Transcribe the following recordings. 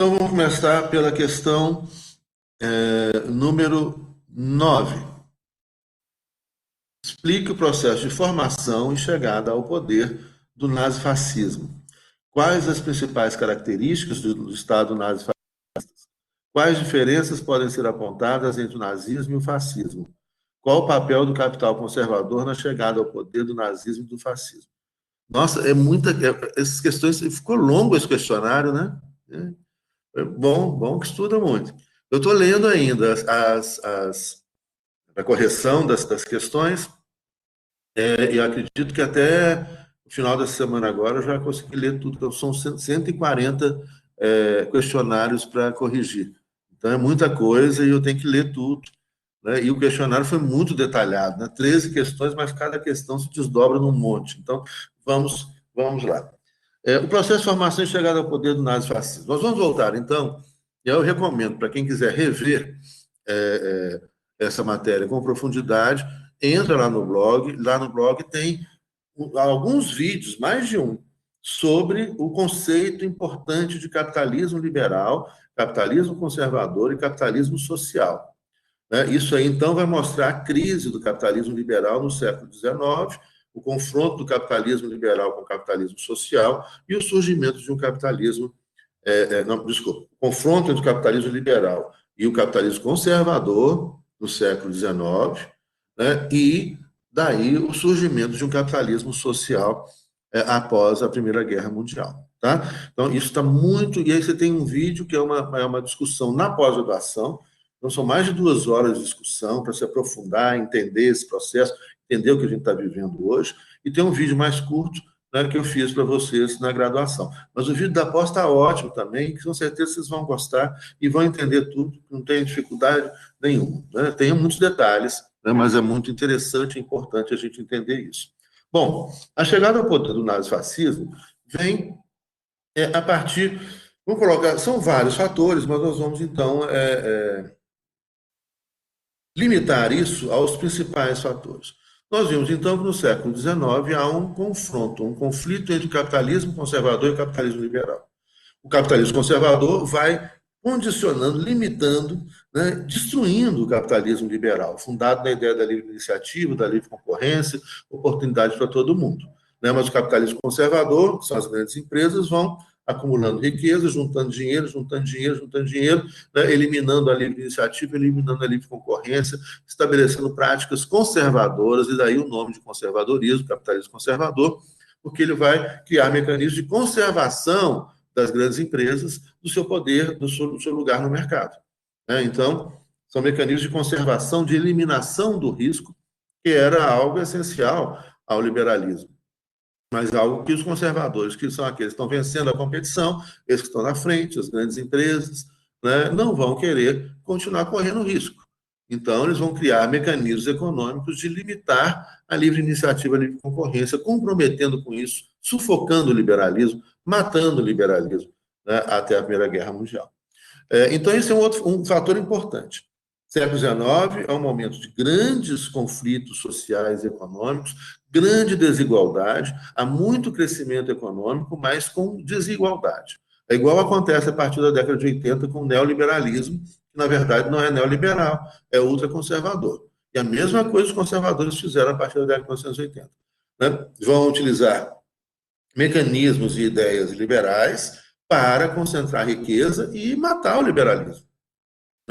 Então, vamos começar pela questão número 9. Explique o processo de formação e chegada ao poder do nazifascismo. Quais as principais características do Estado nazifascista? Quais diferenças podem ser apontadas entre o nazismo e o fascismo? Qual o papel do capital conservador na chegada ao poder do nazismo e do fascismo? Nossa, essas questões, ficou longo esse questionário, né? Bom que estuda muito. Eu estou lendo ainda a correção das questões, e eu acredito que até o final da semana agora eu já consegui ler tudo, então são 140 questionários para corrigir. Então é muita coisa e eu tenho que ler tudo. Né? E o questionário foi muito detalhado, né? 13 questões, mas cada questão se desdobra num monte. Então, vamos lá. O processo de formação e chegada ao poder do nazifascismo. Nós vamos voltar, então, e eu recomendo para quem quiser rever essa matéria com profundidade, entra lá no blog tem alguns vídeos, mais de um, sobre o conceito importante de capitalismo liberal, capitalismo conservador e capitalismo social. Né? Isso aí, então, vai mostrar a crise do capitalismo liberal no século XIX, o confronto do capitalismo liberal com o capitalismo social e o surgimento de um capitalismo. Não, desculpa, o confronto entre o capitalismo liberal e o capitalismo conservador no século XIX, né? E daí o surgimento de um capitalismo social após a Primeira Guerra Mundial. Tá? Então, isso está muito. E aí você tem um vídeo que é uma discussão na pós-graduação. Então, são mais de 2 horas de discussão para se aprofundar, entender esse processo, entender o que a gente está vivendo hoje. E tem um vídeo mais curto, né, que eu fiz para vocês na graduação. Mas o vídeo da pós está ótimo também, que com certeza vocês vão gostar e vão entender tudo, não tem dificuldade nenhuma. Né? Tem muitos detalhes, né, mas é muito interessante e importante a gente entender isso. Bom, a chegada ao poder do nazifascismo vem a partir. Vamos colocar, são vários fatores, mas nós vamos então limitar isso aos principais fatores. Nós vimos, então, que no século XIX há um confronto, um conflito entre o capitalismo conservador e o capitalismo liberal. O capitalismo conservador vai condicionando, limitando, né, destruindo o capitalismo liberal, fundado na ideia da livre iniciativa, da livre concorrência, oportunidade para todo mundo. Né? Mas o capitalismo conservador, que são as grandes empresas, vão acumulando riqueza, juntando dinheiro, né, eliminando a livre iniciativa, eliminando a livre concorrência, estabelecendo práticas conservadoras, e daí o nome de conservadorismo, capitalismo conservador, porque ele vai criar mecanismos de conservação das grandes empresas, do seu poder, do seu lugar no mercado. Né? Então, são mecanismos de conservação, de eliminação do risco, que era algo essencial ao liberalismo. Mas algo que os conservadores, que são aqueles que estão vencendo a competição, eles que estão na frente, as grandes empresas, né, não vão querer continuar correndo risco. Então, eles vão criar mecanismos econômicos de limitar a livre iniciativa, a livre concorrência, comprometendo com isso, sufocando o liberalismo, matando o liberalismo, né, até a Primeira Guerra Mundial. Então, esse é um fator importante. Século XIX é um momento de grandes conflitos sociais e econômicos, grande desigualdade, há muito crescimento econômico, mas com desigualdade. É igual acontece a partir da década de 80 com o neoliberalismo, que na verdade não é neoliberal, é ultraconservador. E a mesma coisa os conservadores fizeram a partir da década de 1980. Né? Vão utilizar mecanismos e ideias liberais para concentrar riqueza e matar o liberalismo.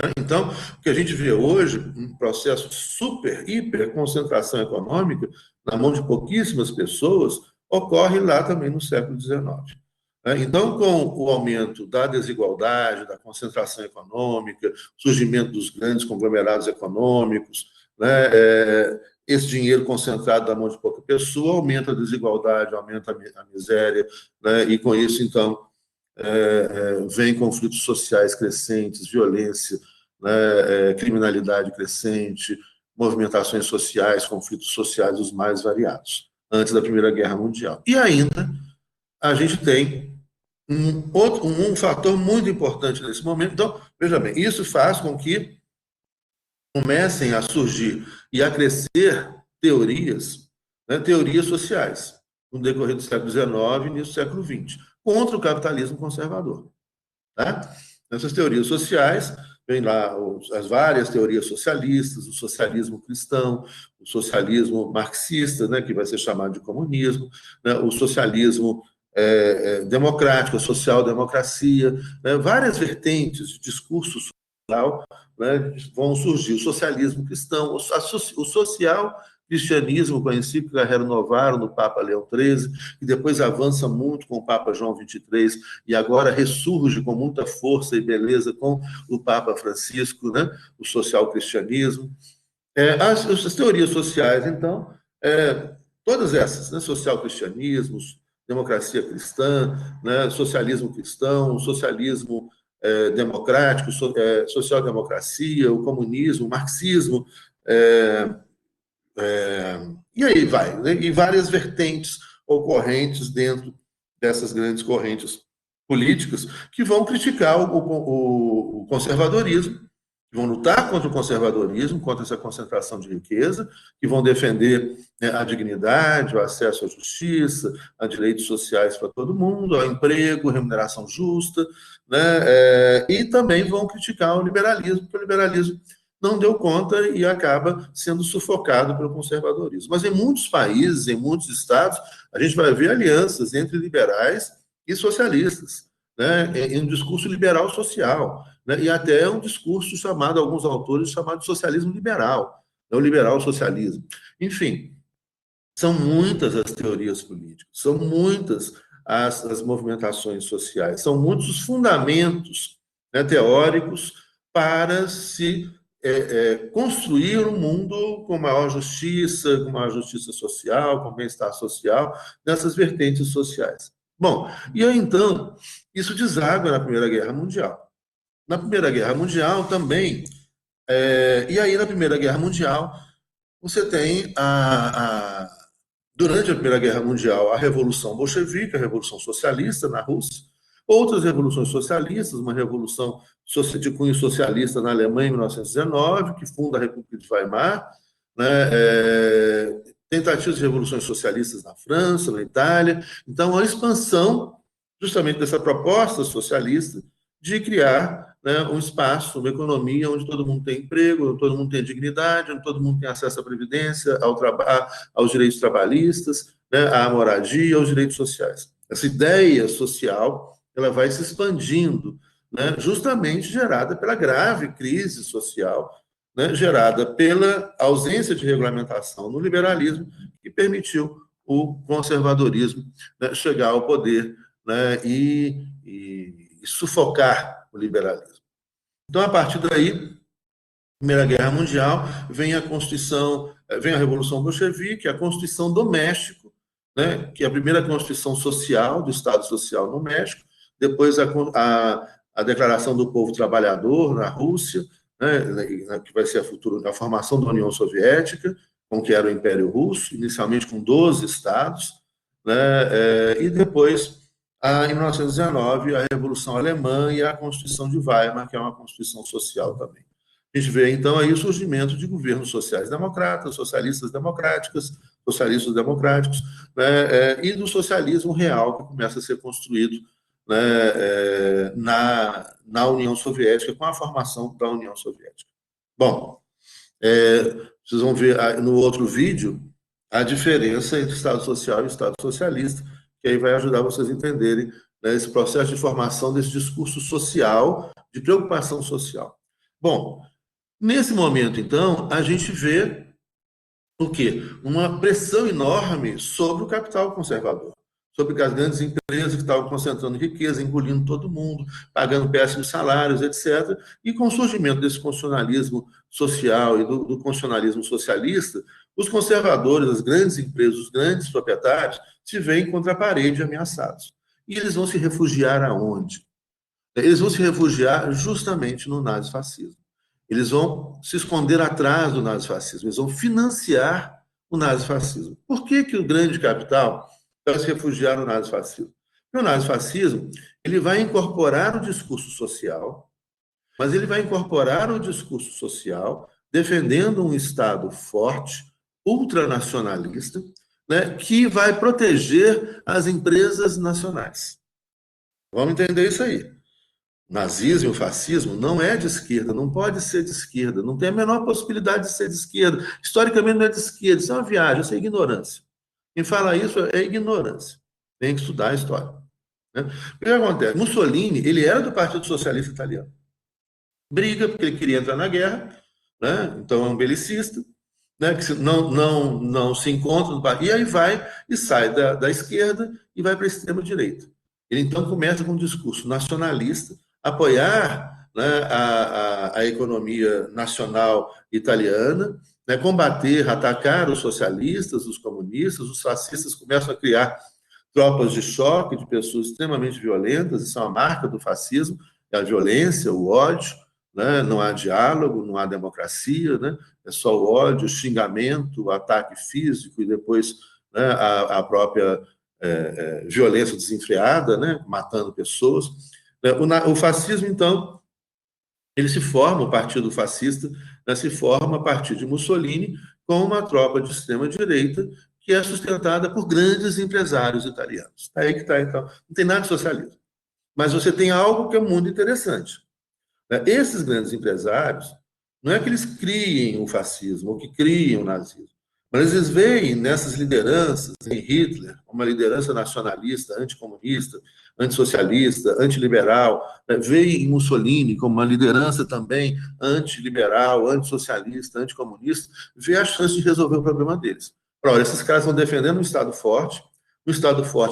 Né? Então, o que a gente vê hoje, um processo super, hiper concentração econômica na mão de pouquíssimas pessoas, ocorre lá também no século XIX. Né? Então, com o aumento da desigualdade, da concentração econômica, surgimento dos grandes conglomerados econômicos, né, esse dinheiro concentrado na mão de pouca pessoa aumenta a desigualdade, aumenta a miséria, né, e com isso, então, vem conflitos sociais crescentes, violência, né, criminalidade crescente, movimentações sociais, conflitos sociais os mais variados, antes da Primeira Guerra Mundial. E ainda a gente tem um fator muito importante nesse momento. Então, veja bem, isso faz com que comecem a surgir e a crescer teorias, né, teorias sociais, no decorrer do século XIX e início do século XX, contra o capitalismo conservador. tá? Nessas teorias sociais, vem lá as várias teorias socialistas, o socialismo cristão, o socialismo marxista, né, que vai ser chamado de comunismo, né, o socialismo democrático, a social-democracia, né, várias vertentes de discurso social, né, vão surgir. O socialismo cristão, o social cristianismo conhecido que renovaram no Papa Leão XIII, que depois avança muito com o Papa João XXIII, e agora ressurge com muita força e beleza com o Papa Francisco, né? O social-cristianismo. As teorias sociais, então, todas essas, né? Social-cristianismo, democracia cristã, né? Socialismo cristão, socialismo democrático, social-democracia, o comunismo, o marxismo, e aí vai, né? E várias vertentes ocorrentes dentro dessas grandes correntes políticas que vão criticar o conservadorismo, que vão lutar contra o conservadorismo, contra essa concentração de riqueza, que vão defender, né, a dignidade, o acesso à justiça, a direitos sociais para todo mundo, ao emprego, remuneração justa, né, e também vão criticar o liberalismo, porque o liberalismo não deu conta e acaba sendo sufocado pelo conservadorismo. Mas em muitos países, em muitos estados, a gente vai ver alianças entre liberais e socialistas, né, em um discurso liberal social, né, e até um discurso chamado, alguns autores, chamado de socialismo liberal, né, o liberal socialismo. Enfim, são muitas as teorias políticas, são muitas as movimentações sociais, são muitos os fundamentos, né, teóricos para se construir um mundo com maior justiça social, com bem-estar social, nessas vertentes sociais. Bom, e aí, então, isso deságua na Primeira Guerra Mundial. Na Primeira Guerra Mundial também, e aí na Primeira Guerra Mundial, você tem durante a Primeira Guerra Mundial, a Revolução Bolchevique, a Revolução Socialista na Rússia, outras revoluções socialistas, uma revolução de cunho socialista na Alemanha em 1919, que funda a República de Weimar, né, tentativas de revoluções socialistas na França, na Itália. Então, a expansão justamente dessa proposta socialista de criar, né, um espaço, uma economia onde todo mundo tem emprego, onde todo mundo tem dignidade, onde todo mundo tem acesso à previdência, ao trabalho, aos direitos trabalhistas, né, à moradia, aos direitos sociais. Essa ideia social, ela vai se expandindo, né, justamente gerada pela grave crise social, né, gerada pela ausência de regulamentação no liberalismo, que permitiu o conservadorismo, né, chegar ao poder, né, e sufocar o liberalismo. Então, a partir daí, Primeira Guerra Mundial, vem a Constituição, vem a Revolução Bolchevique, a Constituição do México, né, que é a primeira Constituição social, do Estado Social no México, depois a Declaração do Povo Trabalhador na Rússia, né, que vai ser a formação da União Soviética, com que era o Império Russo, inicialmente com 12 estados, né, e depois, em 1919, a Revolução Alemã e a Constituição de Weimar, que é uma Constituição social também. A gente vê, então, aí o surgimento de governos sociais-democratas, socialistas-democráticos, né, e do socialismo real que começa a ser construído, né, na União Soviética, com a formação da União Soviética. Bom, vocês vão ver no outro vídeo a diferença entre Estado Social e Estado Socialista, que aí vai ajudar vocês a entenderem, né, esse processo de formação desse discurso social, de preocupação social. Bom, nesse momento, então, a gente vê o quê? Uma pressão enorme sobre o capital conservador, sobre as grandes empresas que estavam concentrando riqueza, engolindo todo mundo, pagando péssimos salários, etc. E com o surgimento desse constitucionalismo social e do constitucionalismo socialista, os conservadores, as grandes empresas, os grandes proprietários, se veem contra a parede ameaçados. E eles vão se refugiar aonde? Eles vão se refugiar justamente no nazifascismo. Eles vão se esconder atrás do nazifascismo, eles vão financiar o nazifascismo. Por que o grande capital vai se refugiar no nazifascismo? Porque o nazifascismo ele vai incorporar o discurso social, mas ele vai incorporar o discurso social defendendo um Estado forte, ultranacionalista, né, que vai proteger as empresas nacionais. Vamos entender isso aí. nazismo e o fascismo não é de esquerda, não pode ser de esquerda, não tem a menor possibilidade de ser de esquerda. Historicamente não é de esquerda, isso é uma viagem, isso é ignorância. Quem fala isso é ignorância. Tem que estudar a história. Né? O que acontece? Mussolini, ele era do Partido Socialista Italiano. Briga porque ele queria entrar na guerra, né? Então é um belicista, né? Que não se encontra no país, e aí vai e sai da esquerda e vai para a extrema-direita. Ele então começa com um discurso nacionalista, apoiar, né, a economia nacional italiana, né, combater, atacar os socialistas, os comunistas, os fascistas começam a criar tropas de choque de pessoas extremamente violentas, isso é uma marca do fascismo, é a violência, o ódio, né? Não há diálogo, não há democracia, né? É só o ódio, o xingamento, o ataque físico e depois, né, a própria violência desenfreada, né? Matando pessoas. O fascismo, então, ele se forma, o partido fascista, né, se forma a partir de Mussolini com uma tropa de extrema-direita que é sustentada por grandes empresários italianos. Aí que está, então. Não tem nada de socialismo. Mas você tem algo que é muito interessante. Né? Esses grandes empresários, não é que eles criem o fascismo ou que criem o nazismo, mas eles veem nessas lideranças, em Hitler, uma liderança nacionalista, anticomunista, antissocialista, antiliberal, né? Veem em Mussolini como uma liderança também antiliberal, antissocialista, anticomunista, vê a chance de resolver o problema deles. Olha, esses caras estão defendendo um Estado forte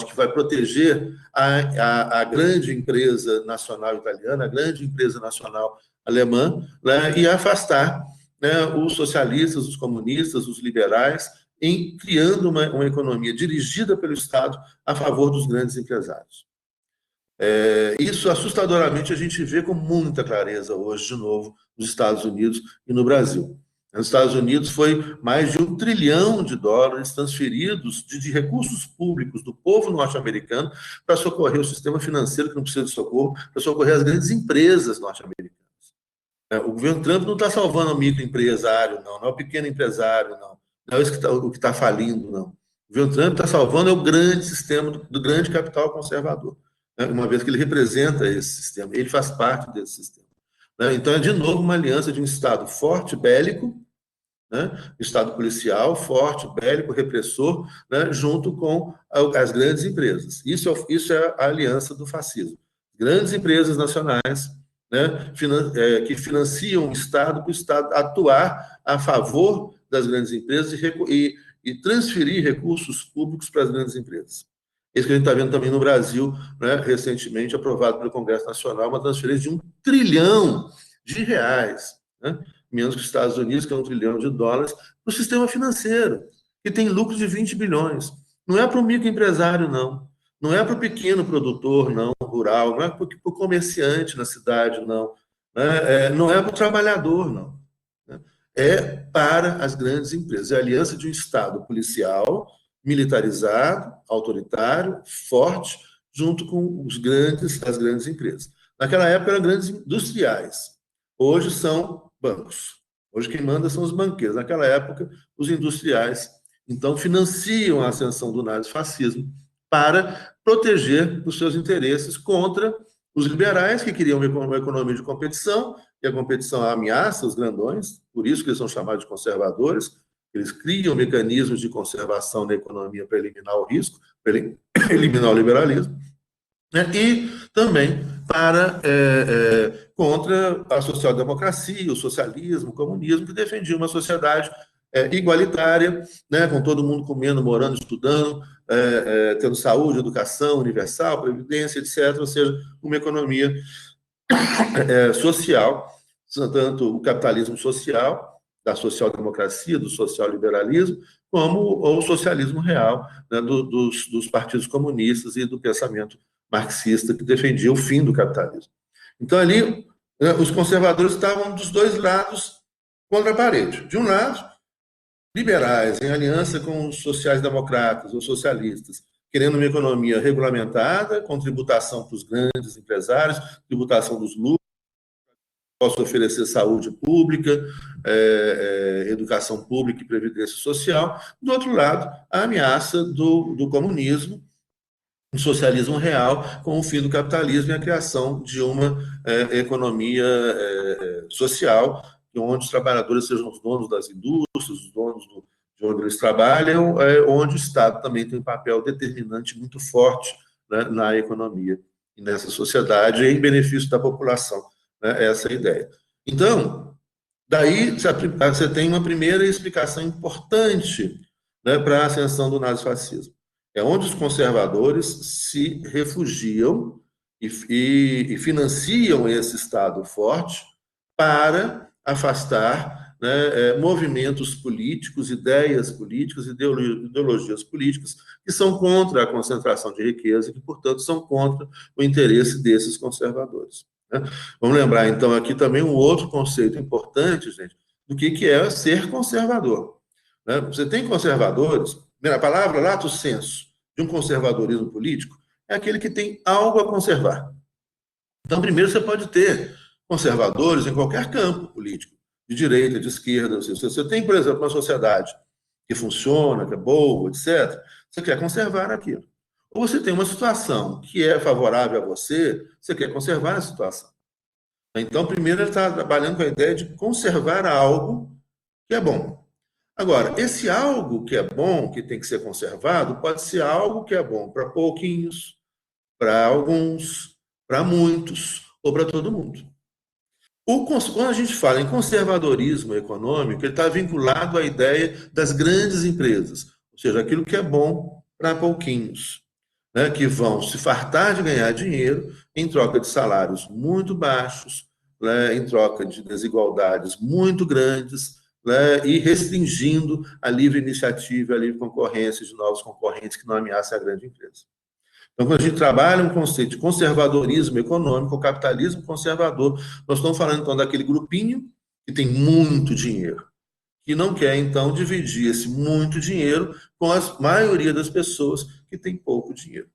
que vai proteger a grande empresa nacional italiana, a grande empresa nacional alemã, né, e afastar, né, os socialistas, os comunistas, os liberais, em criando uma economia dirigida pelo Estado a favor dos grandes empresários. Isso, assustadoramente, a gente vê com muita clareza hoje, de novo, nos Estados Unidos e no Brasil. Nos Estados Unidos foi mais de US$ 1 trilhão transferidos de recursos públicos do povo norte-americano para socorrer o sistema financeiro que não precisa de socorro, para socorrer as grandes empresas norte-americanas. O governo Trump não está salvando o microempresário, não é o pequeno empresário, não é isso o que está falindo, não. O governo Trump está salvando o grande sistema do grande capital conservador, né? Uma vez que ele representa esse sistema, ele faz parte desse sistema. Né? Então, é de novo uma aliança de um Estado forte, bélico, né? Estado policial forte, bélico, repressor, né? Junto com as grandes empresas. Isso é a aliança do fascismo. Grandes empresas nacionais, né? Que financiam o Estado para o Estado atuar a favor das grandes empresas e transferir recursos públicos para as grandes empresas. Isso que a gente está vendo também no Brasil, né? Recentemente aprovado pelo Congresso Nacional, uma transferência de US$ 1 trilhão, né? Menos que os Estados Unidos, que é US$ 1 trilhão, para o sistema financeiro, que tem lucro de 20 bilhões. Não é para o microempresário, não. Não é para o pequeno produtor, não, rural, não é para o comerciante na cidade, não. Não é para o trabalhador, não. É para as grandes empresas. É a aliança de um Estado policial, militarizado, autoritário, forte, junto com as grandes empresas. Naquela época eram grandes industriais. Hoje são bancos. Hoje quem manda são os banqueiros. Naquela época, os industriais, então, financiam a ascensão do nazifascismo para proteger os seus interesses contra os liberais, que queriam uma economia de competição, e a competição ameaça os grandões, por isso que eles são chamados de conservadores. Eles criam mecanismos de conservação da economia para eliminar o risco, para eliminar o liberalismo, né? E também contra a social-democracia, o socialismo, o comunismo, que defendia uma sociedade igualitária, né? Com todo mundo comendo, morando, estudando, tendo saúde, educação universal, previdência, etc. Ou seja, uma economia social, tanto o capitalismo social, da social-democracia, do social-liberalismo, como o socialismo real, né, dos partidos comunistas e do pensamento marxista que defendia o fim do capitalismo. Então, ali, os conservadores estavam dos dois lados contra a parede. De um lado, liberais, em aliança com os sociais-democratas ou socialistas, querendo uma economia regulamentada, com tributação para os grandes empresários, tributação dos lucros, posso oferecer saúde pública, educação pública e previdência social. Do outro lado, a ameaça do comunismo, um socialismo real com o fim do capitalismo e a criação de uma economia social, onde os trabalhadores sejam os donos das indústrias, os donos de onde eles trabalham, onde o Estado também tem um papel determinante muito forte, né, na economia e nessa sociedade, em benefício da população. Né, essa é a ideia. Então, daí você tem uma primeira explicação importante, né, para a ascensão do nazifascismo. É onde os conservadores se refugiam e financiam esse Estado forte para afastar, né, movimentos políticos, ideias políticas, ideologias políticas que são contra a concentração de riqueza e que, portanto, são contra o interesse desses conservadores. Né? Vamos lembrar, então, aqui também um outro conceito importante, gente, do que é ser conservador. Né? Você tem conservadores, a palavra lato sensu de um conservadorismo político é aquele que tem algo a conservar. Então, primeiro, você pode ter conservadores em qualquer campo político, de direita, de esquerda. Se você tem, por exemplo, uma sociedade que funciona, que é boa, etc., você quer conservar aquilo. Ou você tem uma situação que é favorável a você, você quer conservar a situação. Então, primeiro, ele está trabalhando com a ideia de conservar algo que é bom. Agora, esse algo que é bom, que tem que ser conservado, pode ser algo que é bom para pouquinhos, para alguns, para muitos ou para todo mundo. Quando a gente fala em conservadorismo econômico, ele está vinculado à ideia das grandes empresas, ou seja, aquilo que é bom para pouquinhos, né, que vão se fartar de ganhar dinheiro em troca de salários muito baixos, né, em troca de desigualdades muito grandes, né, e restringindo a livre iniciativa, a livre concorrência de novos concorrentes que não ameaçam a grande empresa. Então, quando a gente trabalha um conceito de conservadorismo econômico, o capitalismo conservador, nós estamos falando, então, daquele grupinho que tem muito dinheiro, que não quer, então, dividir esse muito dinheiro com a maioria das pessoas que tem pouco dinheiro.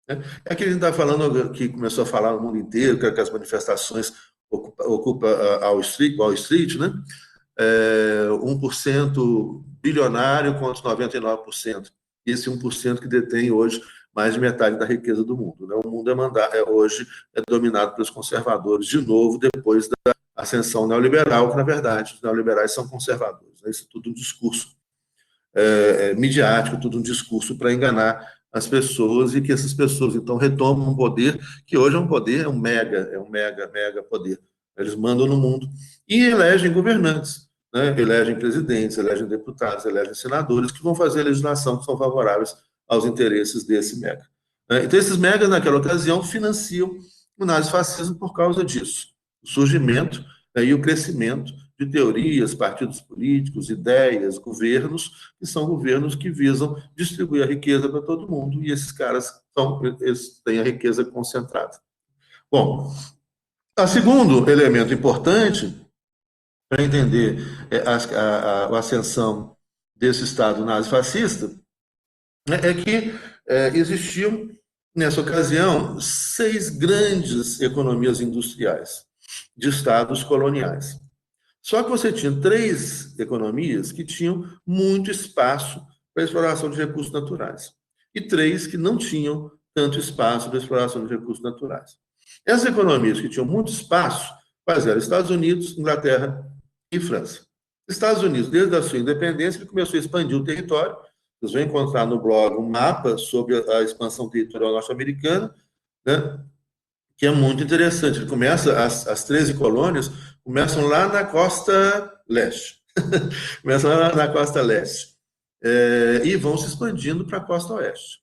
Né? É aquele que a gente está falando, que começou a falar no mundo inteiro, que as manifestações ocupam a Wall Street, né? 1% bilionário contra 99%. Esse 1% que detém hoje mais de metade da riqueza do mundo. Né? O mundo hoje é dominado pelos conservadores, de novo, depois da ascensão neoliberal, que, na verdade, os neoliberais são conservadores. Né? Isso é tudo um discurso midiático, tudo um discurso para enganar as pessoas e que essas pessoas, então, retomam um poder que hoje é um mega poder. Eles mandam no mundo e elegem governantes, né? Elegem presidentes, elegem deputados, elegem senadores que vão fazer legislação que são favoráveis aos interesses desse mega. Então, esses megas, naquela ocasião, financiam o nazifascismo por causa disso. O surgimento e o crescimento de teorias, partidos políticos, ideias, governos, que são governos que visam distribuir a riqueza para todo mundo, e esses caras eles têm a riqueza concentrada. Bom, o segundo elemento importante para entender a ascensão desse Estado nazifascista é que existiam, nessa ocasião, 6 grandes economias industriais de estados coloniais. Só que você tinha 3 economias que tinham muito espaço para exploração de recursos naturais e 3 que não tinham tanto espaço para exploração de recursos naturais. Essas economias que tinham muito espaço, quais eram? Estados Unidos, Inglaterra e França. Estados Unidos, desde a sua independência, ele começou a expandir o território. Vocês vão encontrar no blog um mapa sobre a expansão territorial norte-americana, né, que é muito interessante. Ele começa, as 13 colônias começam lá na costa leste. Começam lá na costa leste. E vão se expandindo para a costa oeste.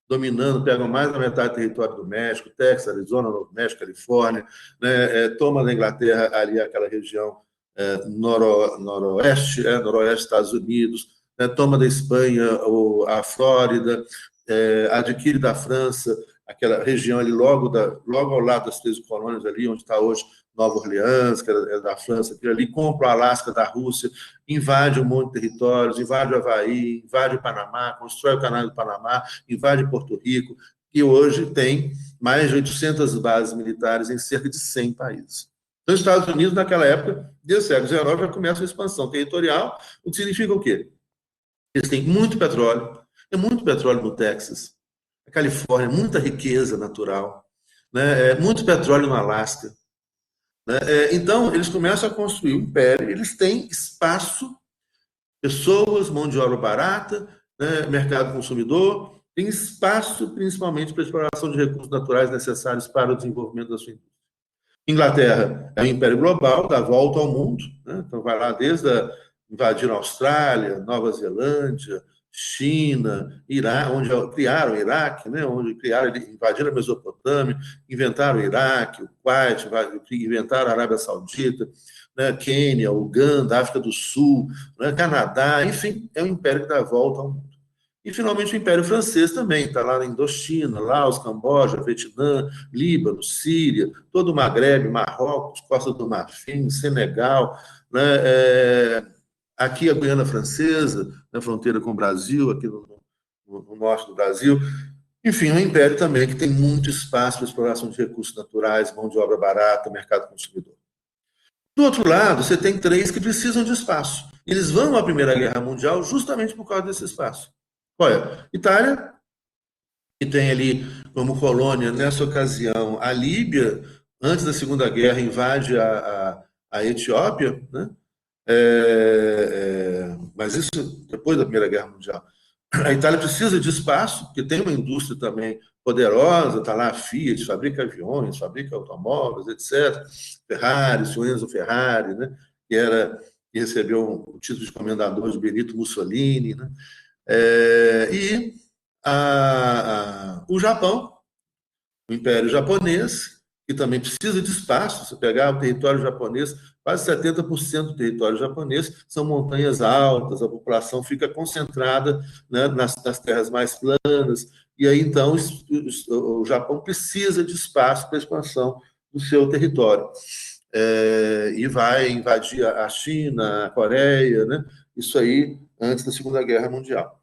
Dominando, pegam mais da metade do território do México, Texas, Arizona, Novo México, Califórnia, né, toma da Inglaterra ali aquela região noroeste dos Estados Unidos, né, toma da Espanha a Flórida, adquire da França aquela região ali logo ao lado das 13 colônias ali, onde está hoje Nova Orleans, que é da França, que ali compra o Alasca da Rússia, invade um monte de territórios, invade o Havaí, invade o Panamá, constrói o Canal do Panamá, invade Porto Rico, e hoje tem mais de 800 bases militares em cerca de 100 países. Então, os Estados Unidos, naquela época, desde o século XIX, já começa a expansão territorial, o que significa o quê? Eles têm muito petróleo, tem muito petróleo no Texas. Califórnia, muita riqueza natural, né? Muito petróleo no Alasca, né? Então, eles começam a construir um império, eles têm espaço, pessoas, mão de obra barata, né? Mercado consumidor, tem espaço principalmente para a exploração de recursos naturais necessários para o desenvolvimento da sua indústria. Inglaterra é um império global, dá volta ao mundo, né? Então vai lá desde invadir a Austrália, Nova Zelândia, China, Iraque, onde criaram o Iraque, né? Onde criaram, invadiram a Mesopotâmia, inventaram o Iraque, o Kuwait, inventaram a Arábia Saudita, né? Quênia, Uganda, África do Sul, né? Canadá, enfim, é um império que dá volta ao mundo. E, finalmente, o Império Francês também, está lá na Indochina, Laos, Camboja, Vietnã, Líbano, Síria, todo o Maghreb, Marrocos, Costa do Marfim, Senegal, né? Aqui a Guiana Francesa, na fronteira com o Brasil, aqui no norte do Brasil. Enfim, é um império também que tem muito espaço para exploração de recursos naturais, mão de obra barata, mercado consumidor. Do outro lado, você tem três que precisam de espaço. Eles vão à Primeira Guerra Mundial justamente por causa desse espaço. Olha, Itália, que tem ali como colônia, nessa ocasião, a Líbia, antes da Segunda Guerra, invade a Etiópia, né? Mas isso depois da Primeira Guerra Mundial. A Itália precisa de espaço, porque tem uma indústria também poderosa, está lá a Fiat, fabrica aviões, fabrica automóveis, etc. Ferrari, o Enzo Ferrari, né? Que recebeu o título de comendador de Benito Mussolini, né? E o Japão, o Império Japonês, que também precisa de espaço. Se pegar o território japonês, quase 70% do território japonês são montanhas altas, a população fica concentrada, né, nas terras mais planas, e aí então o Japão precisa de espaço para a expansão do seu território. E vai invadir a China, a Coreia, né? Isso aí antes da Segunda Guerra Mundial.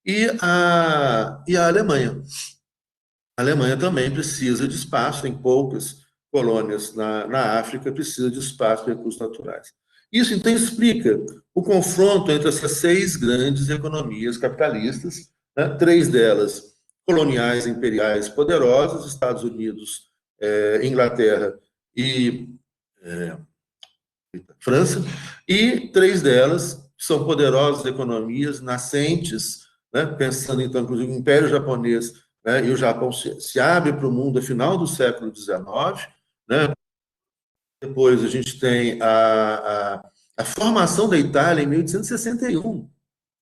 E a Alemanha. A Alemanha também precisa de espaço, tem poucas colônias na África, precisa de espaço para recursos naturais. Isso, então, explica o confronto entre essas seis grandes economias capitalistas, né? Três delas coloniais, imperiais, poderosas, Estados Unidos, Inglaterra e França, e três delas são poderosas economias nascentes, né? Pensando, então, inclusive, o Império Japonês, né? E o Japão se abre para o mundo no final do século XIX, né? Depois a gente tem a formação da Itália em 1861.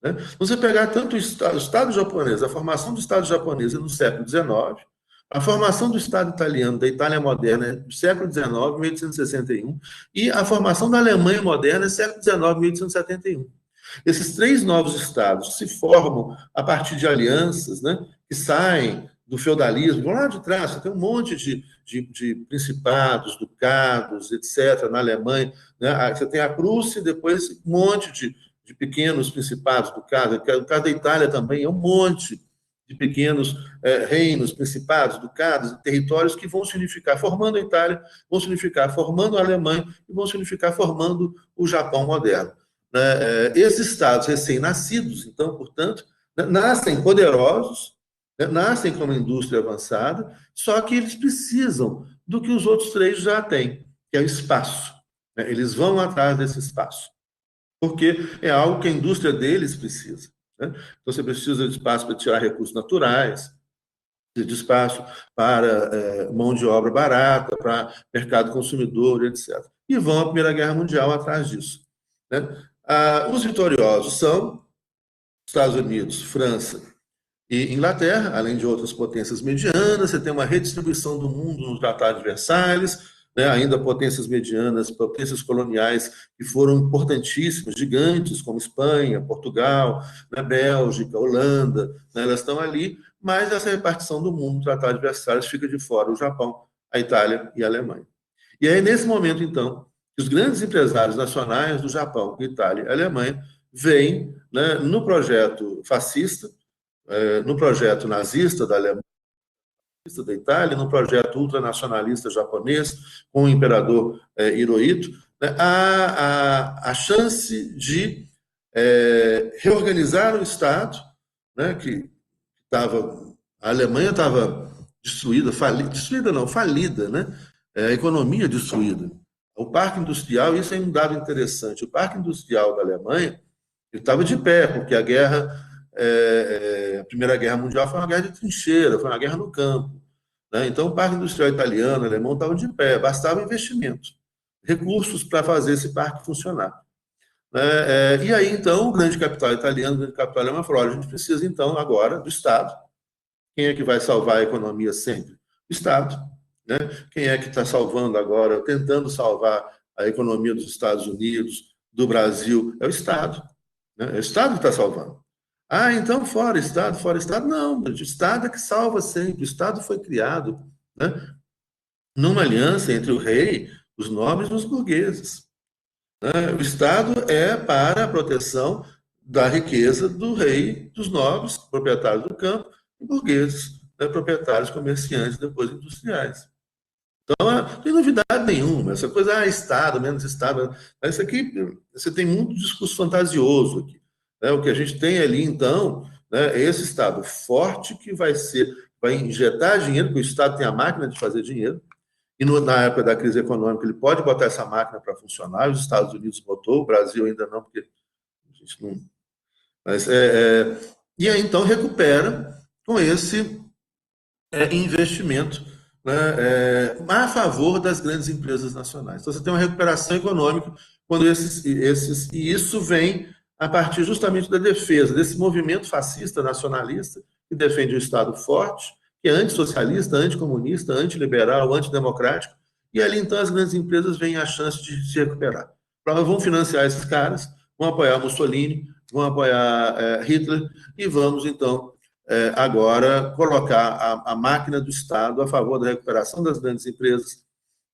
Né? Você pegar tanto o Estado japonês, a formação do Estado japonês no século XIX, a formação do Estado italiano, da Itália moderna, no século XIX, 1861, e a formação da Alemanha moderna, século XIX, 1871. Esses três novos estados se formam a partir de alianças, né, que saem do feudalismo, vão lá de trás, você tem um monte de principados, ducados, etc., na Alemanha, né? Você tem a Prússia, depois um monte de pequenos principados, ducados, o caso da Itália também é um monte de pequenos reinos, principados, ducados, territórios que vão se unificar, formando a Itália, vão se unificar, formando a Alemanha e vão se unificar, formando o Japão moderno. Esses estados recém-nascidos, então, portanto, nascem poderosos, nascem com uma indústria avançada, só que eles precisam do que os outros três já têm, que é o espaço. Eles vão atrás desse espaço, porque é algo que a indústria deles precisa. Então, você precisa de espaço para tirar recursos naturais, de espaço para mão de obra barata, para mercado consumidor, etc. E vão à Primeira Guerra Mundial atrás disso. Os vitoriosos são Estados Unidos, França e Inglaterra, além de outras potências medianas. Você tem uma redistribuição do mundo no Tratado de Versalhes, né? Ainda potências medianas, potências coloniais que foram importantíssimas, gigantes, como Espanha, Portugal, né? Bélgica, Holanda, né? Elas estão ali, mas essa repartição do mundo no Tratado de Versalhes fica de fora o Japão, a Itália e a Alemanha. E aí, nesse momento, então, que os grandes empresários nacionais do Japão, Itália e Alemanha veem, né, no projeto fascista, no projeto nazista da Alemanha, da Itália, no projeto ultranacionalista japonês, com o imperador Hirohito, né, a chance de reorganizar o Estado, né, que estava A Alemanha estava destruída, destruída não, falida, né? A economia destruída. O parque industrial, isso é um dado interessante, o parque industrial da Alemanha estava de pé, porque a Primeira Guerra Mundial foi uma guerra de trincheira, foi uma guerra no campo. Né? Então, o parque industrial italiano, alemão, estava de pé, bastava investimento, recursos para fazer esse parque funcionar. Né? E aí, então, o grande capital italiano, o grande capital alemão falou: olha, a gente precisa, então, agora do Estado. Quem é que vai salvar a economia sempre? O Estado. Né? Quem é que está salvando agora, tentando salvar a economia dos Estados Unidos, do Brasil? É o Estado. Né? É o Estado que está salvando. Ah, então fora Estado, fora Estado. Não, o Estado é que salva sempre. O Estado foi criado, né, numa aliança entre o rei, os nobres e os burgueses. Né? O Estado é para a proteção da riqueza do rei, dos nobres, proprietários do campo, e burgueses, né, proprietários, comerciantes, depois industriais. Então, não tem novidade nenhuma. Essa coisa, Estado, menos Estado. Isso aqui, você tem muito discurso fantasioso aqui. Né? O que a gente tem ali, então, né, é esse Estado forte que vai injetar dinheiro, porque o Estado tem a máquina de fazer dinheiro, e na época da crise econômica ele pode botar essa máquina para funcionar, os Estados Unidos botou, o Brasil ainda não, porque a gente não... Mas, e aí, então, recupera com esse investimento, né, a favor das grandes empresas nacionais. Então, você tem uma recuperação econômica quando e isso vem a partir justamente da defesa desse movimento fascista nacionalista que defende o Estado forte, que é antissocialista, anticomunista, antiliberal, antidemocrático, e ali então as grandes empresas veem a chance de se recuperar. Vão financiar esses caras, vão apoiar Mussolini, vão apoiar Hitler, e vamos então agora colocar a máquina do Estado a favor da recuperação das grandes empresas,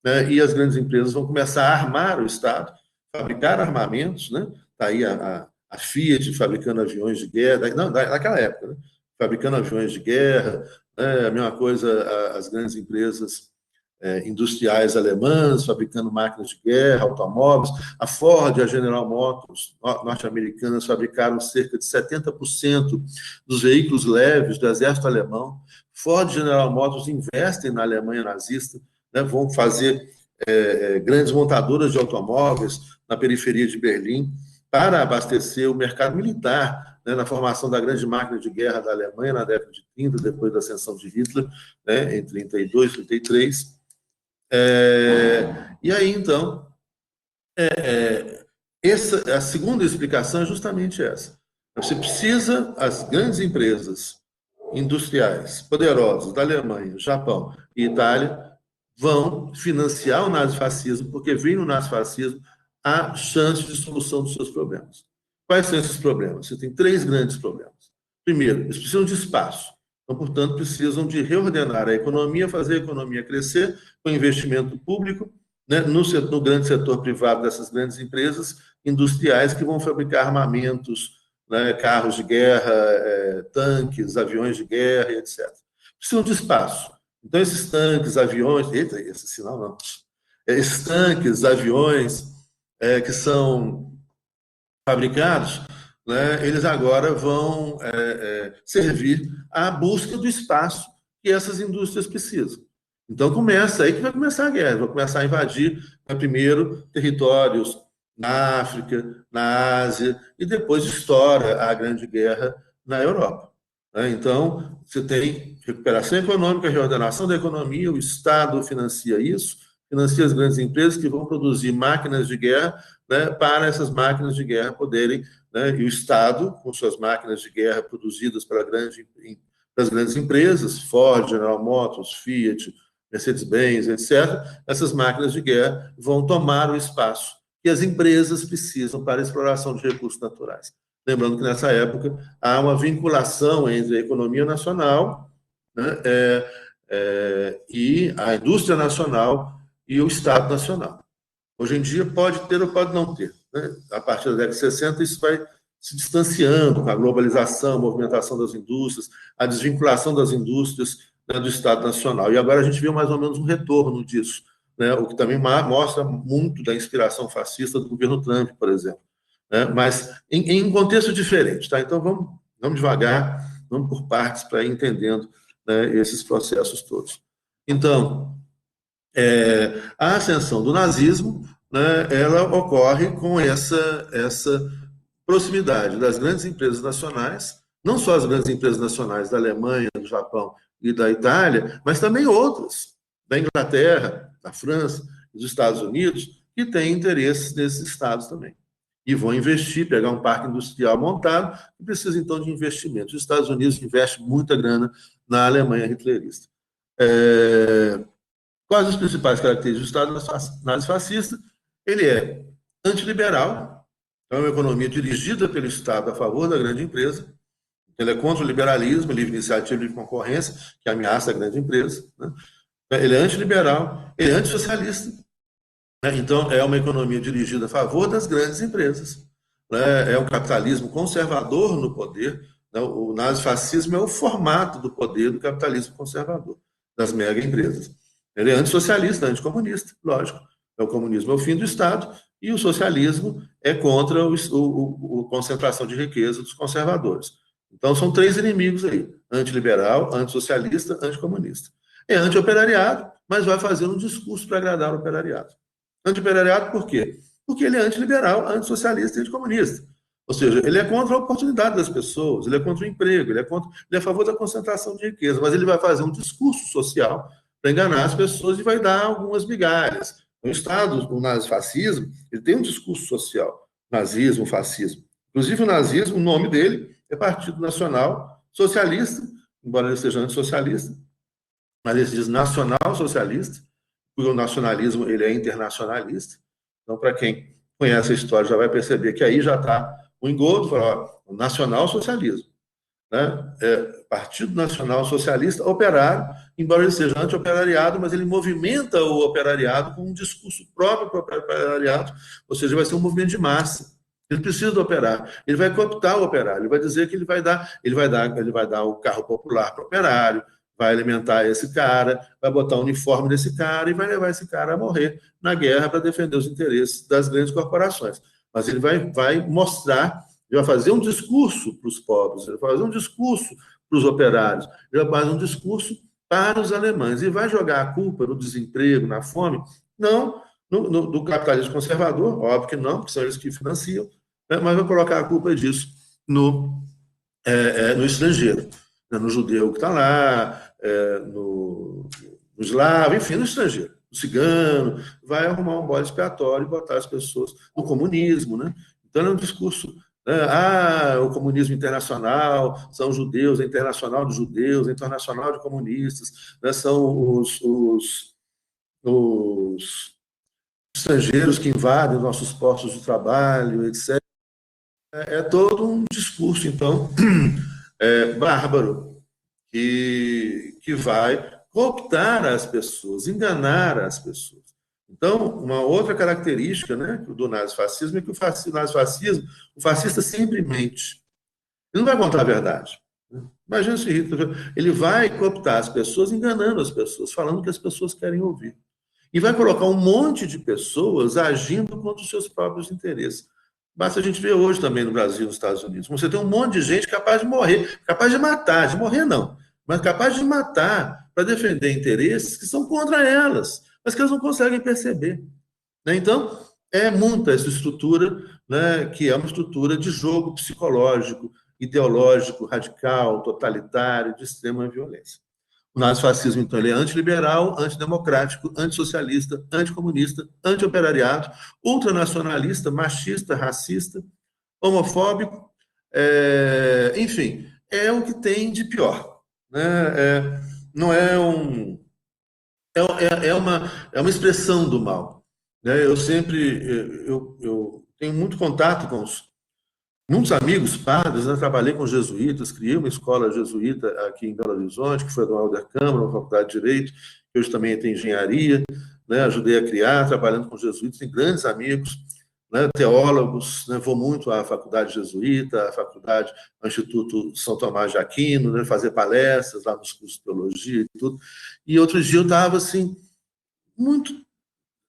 né? E as grandes empresas vão começar a armar o Estado, fabricar armamentos, né? Está aí a Fiat fabricando aviões de guerra, não, naquela época, né? Fabricando aviões de guerra, né? A mesma coisa as grandes empresas industriais alemãs, fabricando máquinas de guerra, automóveis. A Ford e a General Motors, norte-americanas, fabricaram cerca de 70% dos veículos leves do exército alemão. Ford e General Motors investem na Alemanha nazista, né, vão fazer grandes montadoras de automóveis na periferia de Berlim para abastecer o mercado militar, né, na formação da grande máquina de guerra da Alemanha na década de 30, depois da ascensão de Hitler, né, em 32, 33. E aí, então, a segunda explicação é justamente essa. Você precisa, as grandes empresas industriais poderosas da Alemanha, Japão e Itália vão financiar o nazifascismo, porque vem no nazifascismo a chance de solução dos seus problemas. Quais são esses problemas? Você tem três grandes problemas. Primeiro, eles precisam de espaço. Então, portanto, precisam de reordenar a economia, fazer a economia crescer com investimento público, né, no grande setor privado dessas grandes empresas industriais que vão fabricar armamentos, né, carros de guerra, tanques, aviões de guerra, etc. Precisam de espaço. Então, esses tanques, aviões... Eita, esse sinal não. Esses tanques, aviões que são fabricados, né, eles agora vão servir à busca do espaço que essas indústrias precisam. Então, começa aí que vai começar a guerra, vai começar a invadir, primeiro, territórios na África, na Ásia, e depois estoura a Grande Guerra na Europa. Então, você tem recuperação econômica, reordenação da economia, o Estado financia isso, financia as grandes empresas que vão produzir máquinas de guerra, né, para essas máquinas de guerra poderem, né, e o Estado, com suas máquinas de guerra produzidas pelas grandes empresas, Ford, General Motors, Fiat, Mercedes-Benz, etc., essas máquinas de guerra vão tomar o espaço que as empresas precisam para a exploração de recursos naturais. Lembrando que, nessa época, há uma vinculação entre a economia nacional, né, e a indústria nacional e o Estado nacional. Hoje em dia pode ter ou pode não ter. Né? A partir da década de 60, isso vai se distanciando com a globalização, a movimentação das indústrias, a desvinculação das indústrias, né, do Estado Nacional. E agora a gente vê mais ou menos um retorno disso, né, o que também mostra muito da inspiração fascista do governo Trump, por exemplo. Né? Mas em um contexto diferente. Tá? Então vamos devagar, vamos por partes para ir entendendo né, esses processos todos. Então, a ascensão do nazismo, né, ela ocorre com essa proximidade das grandes empresas nacionais, não só as grandes empresas nacionais da Alemanha, do Japão e da Itália, mas também outras, da Inglaterra, da França e dos Estados Unidos, que têm interesses nesses estados também. E vão investir, pegar um parque industrial montado, e precisa então de investimento. Os Estados Unidos investem muita grana na Alemanha hitlerista. Quais as principais características do Estado nazifascista? Ele é antiliberal, é uma economia dirigida pelo Estado a favor da grande empresa. Ele é contra o liberalismo, livre iniciativa e livre concorrência, que ameaça a grande empresa. Né? Ele é antiliberal, ele é antissocialista. Né? Então, é uma economia dirigida a favor das grandes empresas. Né? É um capitalismo conservador no poder. Né? O nazifascismo é o formato do poder do capitalismo conservador, das mega empresas. Ele é antissocialista, anticomunista, lógico. O comunismo é o fim do Estado e o socialismo é contra a concentração de riqueza dos conservadores. Então, são três inimigos aí: antiliberal, antissocialista, anticomunista. É anti-operariado, mas vai fazer um discurso para agradar o operariado. Anti-operariado por quê? Porque ele é antiliberal, antissocialista e anticomunista. Ou seja, ele é contra a oportunidade das pessoas, ele é contra o emprego, ele é a favor da concentração de riqueza, mas ele vai fazer um discurso social para enganar as pessoas e vai dar algumas migalhas. O Estado, o nazifascismo, ele tem um discurso social, nazismo, fascismo. Inclusive o nazismo, o nome dele é Partido Nacional Socialista, embora ele seja antissocialista, mas ele se diz nacional socialista, porque o nacionalismo ele é internacionalista. Então, para quem conhece a história, já vai perceber que aí já está o engodo, o nacional socialismo. Né? Partido Nacional Socialista Operário, embora ele seja anti-operariado, mas ele movimenta o operariado com um discurso próprio para o operariado, ou seja, vai ser um movimento de massa. Ele precisa do operário, ele vai cooptar o operário, ele vai dizer que ele vai dar o carro popular para o operário, vai alimentar esse cara, vai botar o uniforme nesse cara e vai levar esse cara a morrer na guerra para defender os interesses das grandes corporações. Mas ele vai mostrar, ele vai fazer um discurso para os pobres, ele vai fazer um discurso para os operários, ele vai fazer um discurso para os alemães e vai jogar a culpa no desemprego, na fome, não do capitalismo conservador, óbvio que não, porque são eles que financiam, né, mas vai colocar a culpa disso no estrangeiro, né, no judeu que está lá, no eslavo, enfim, no estrangeiro, no cigano, vai arrumar um bode expiatório e botar as pessoas no comunismo, né? Então é um discurso, né, o comunismo internacional, são os judeus, é internacional de judeus, é internacional de comunistas, né, são os estrangeiros que invadem os nossos postos de trabalho, etc. É todo um discurso, então, bárbaro, que vai cooptar as pessoas, enganar as pessoas. Então, uma outra característica, né, do nazifascismo é que o fascista sempre mente. Ele não vai contar a verdade. Imagina se Hitler, ele vai cooptar as pessoas, enganando as pessoas, falando o que as pessoas querem ouvir. E vai colocar um monte de pessoas agindo contra os seus próprios interesses. Basta a gente ver hoje também no Brasil, nos Estados Unidos. Você tem um monte de gente capaz de morrer, capaz de matar, de morrer não, mas capaz de matar para defender interesses que são contra elas, mas que elas não conseguem perceber. Né? Então, é muita essa estrutura, né, que é uma estrutura de jogo psicológico, ideológico, radical, totalitário, de extrema violência. O nazifascismo, então, ele é antiliberal, antidemocrático, antissocialista, anticomunista, antioperariado, ultranacionalista, machista, racista, homofóbico, enfim, é o que tem de pior. Né? Não é um... É uma expressão do mal. Né? Eu sempre... Eu tenho muito contato com muitos amigos padres, né? Trabalhei com jesuítas, criei uma escola jesuíta aqui em Belo Horizonte, que foi do Alder Câmara, uma faculdade de Direito, que hoje também tem engenharia, né? Ajudei a criar, trabalhando com jesuítas, tem grandes amigos, né? Teólogos, né? Vou muito à faculdade jesuíta, à faculdade, ao Instituto São Tomás de Aquino, né? Fazer palestras lá nos cursos de teologia e tudo. E outro dia eu estava assim,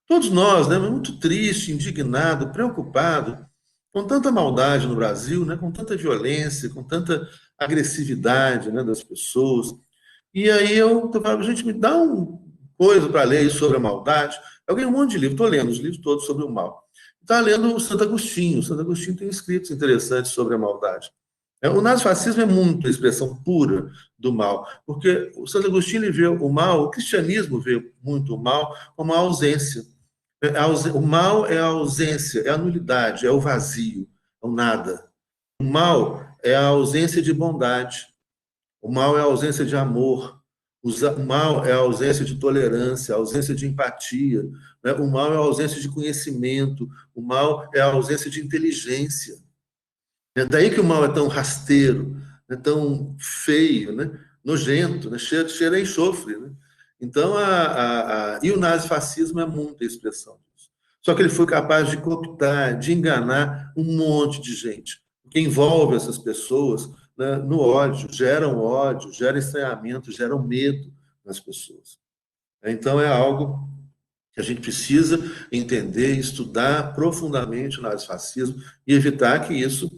todos nós, né? Muito triste, indignado, preocupado, com tanta maldade no Brasil, né, com tanta violência, com tanta agressividade, né, das pessoas, E aí eu falava, gente, me dá um coisa para ler sobre a maldade. Eu ganhei um monte de livro, estou lendo os livros todos sobre o mal. Estava lendo o Santo Agostinho. O Santo Agostinho tem escritos interessantes sobre a maldade. O nazifascismo é muito a expressão pura do mal, porque o Santo Agostinho ele vê o mal, o cristianismo vê muito o mal como a ausência. O mal é a ausência, é a nulidade, é o vazio, é o nada. O mal é a ausência de bondade. O mal é a ausência de amor. O mal é a ausência de tolerância, a ausência de empatia. Né? O mal é a ausência de conhecimento. O mal é a ausência de inteligência. É daí que o mal é tão rasteiro, né? Tão feio, né? Nojento, né? Cheira a enxofre. Né? Então, e o nazifascismo é muita expressão disso. Só que ele foi capaz de cooptar, de enganar um monte de gente, que envolve essas pessoas, né, no ódio, gera estranhamento, geram medo nas pessoas. Então, é algo que a gente precisa entender, estudar profundamente o nazifascismo e evitar que isso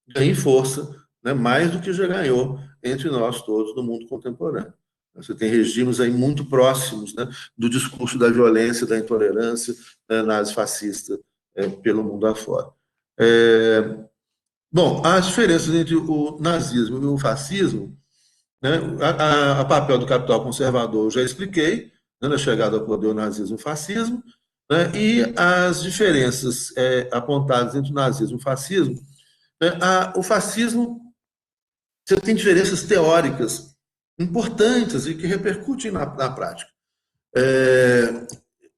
ganhe força, né, mais do que já ganhou entre nós todos no mundo contemporâneo. Você tem regimes aí muito próximos, né, do discurso da violência, da intolerância, né, nazifascista pelo mundo afora. Bom, as diferenças entre o nazismo e o fascismo, né, a papel do capital conservador eu já expliquei, né, na chegada ao poder o nazismo e o fascismo, né, e as diferenças apontadas entre o nazismo e o fascismo. Né, o fascismo você tem diferenças teóricas importantes e que repercutem na prática.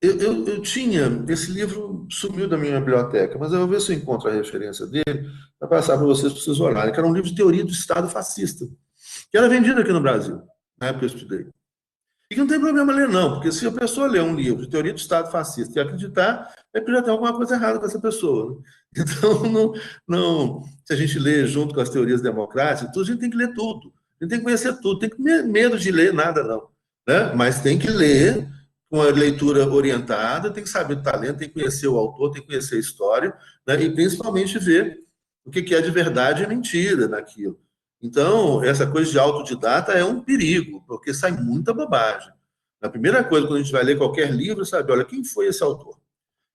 Eu tinha, esse livro sumiu da minha biblioteca, mas eu vou ver se eu encontro a referência dele para passar para vocês olharem, que era um livro de teoria do Estado fascista, que era vendido aqui no Brasil, na época que eu estudei. E que não tem problema ler, não, porque se a pessoa ler um livro de teoria do Estado fascista e acreditar, é porque já tem alguma coisa errada com essa pessoa. Né? Então, se a gente lê junto com as teorias democráticas, a gente tem que ler tudo. A gente tem que conhecer tudo, tem que ter medo de ler nada, não. Né? Mas tem que ler com a leitura orientada, tem que saber do talento, tem que conhecer o autor, tem que conhecer a história, né? E principalmente ver o que é de verdade e mentira naquilo. Então, essa coisa de autodidata é um perigo, porque sai muita bobagem. A primeira coisa, quando a gente vai ler qualquer livro, sabe, olha, quem foi esse autor?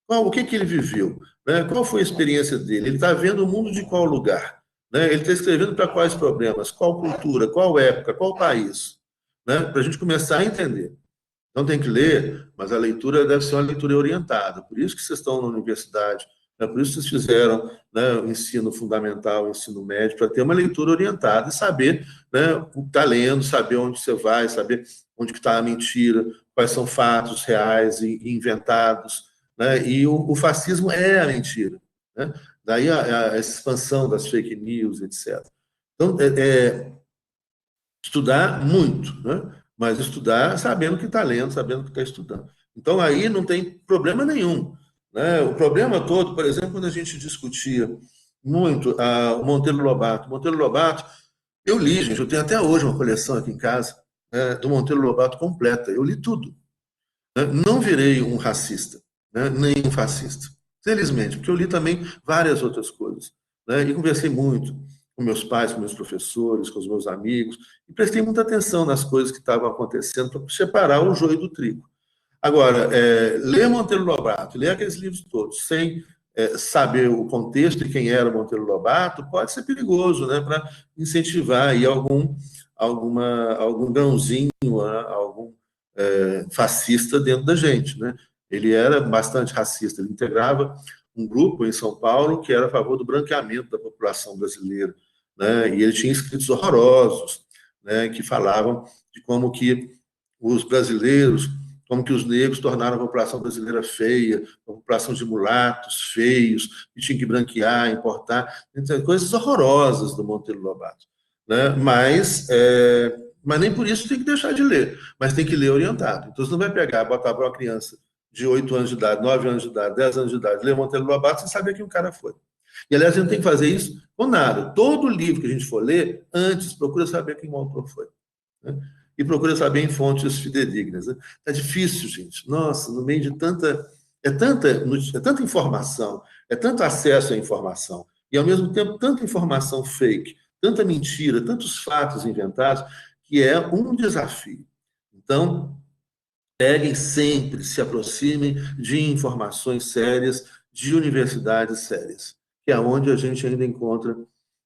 O que ele viveu? Né? Qual foi a experiência dele? Ele está vendo o mundo de qual lugar? Né? Ele está escrevendo para quais problemas? Qual cultura? Qual época? Qual país? Né? Para a gente começar a entender. Não tem que ler, mas a leitura deve ser uma leitura orientada. Por isso que vocês estão na universidade, né? Por isso que vocês fizeram, né, o ensino fundamental, o ensino médio, para ter uma leitura orientada e saber, né, o que está lendo, saber onde você vai, saber onde está a mentira, quais são fatos reais e inventados. Né? E o fascismo é a mentira. Né? Daí a expansão das fake news, etc. Então, estudar muito, né? Mas estudar sabendo que está lendo, sabendo que está estudando. Então, aí não tem problema nenhum. Né? O problema todo, por exemplo, quando a gente discutia muito o Monteiro Lobato. Monteiro Lobato, eu li, gente, eu tenho até hoje uma coleção aqui em casa, né, do Monteiro Lobato completa. Eu li tudo. Né? Não virei um racista, né, nem um fascista. Felizmente, porque eu li também várias outras coisas. Né? E conversei muito com meus pais, com meus professores, com os meus amigos, e prestei muita atenção nas coisas que estavam acontecendo para separar o joio do trigo. Agora, ler Monteiro Lobato, ler aqueles livros todos, sem saber o contexto e quem era Monteiro Lobato, pode ser perigoso, né, para incentivar aí algum grãozinho, algum fascista dentro da gente. Né? Ele era bastante racista, ele integrava um grupo em São Paulo que era a favor do branqueamento da população brasileira. Né? E ele tinha escritos horrorosos, né, que falavam de como que os brasileiros, como que os negros tornaram a população brasileira feia, uma população de mulatos feios, que tinha que branquear, importar, coisas horrorosas do Monteiro Lobato. Né? Mas nem por isso tem que deixar de ler, mas tem que ler orientado. Então, você não vai pegar, botar para uma criança de 8 anos de idade, 9 anos de idade, 10 anos de idade, ler Monteiro Lobato sem saber quem o cara foi. E, aliás, a gente tem que fazer isso com nada. Todo livro que a gente for ler, antes, procura saber quem o autor foi. Né? E procura saber em fontes fidedignas. Né? É difícil, gente. Nossa, no meio de tanta... É tanta informação, é tanto acesso à informação, e, ao mesmo tempo, tanta informação fake, tanta mentira, tantos fatos inventados, que é um desafio. Então, peguem sempre, se aproximem de informações sérias, de universidades sérias, que é onde a gente ainda encontra,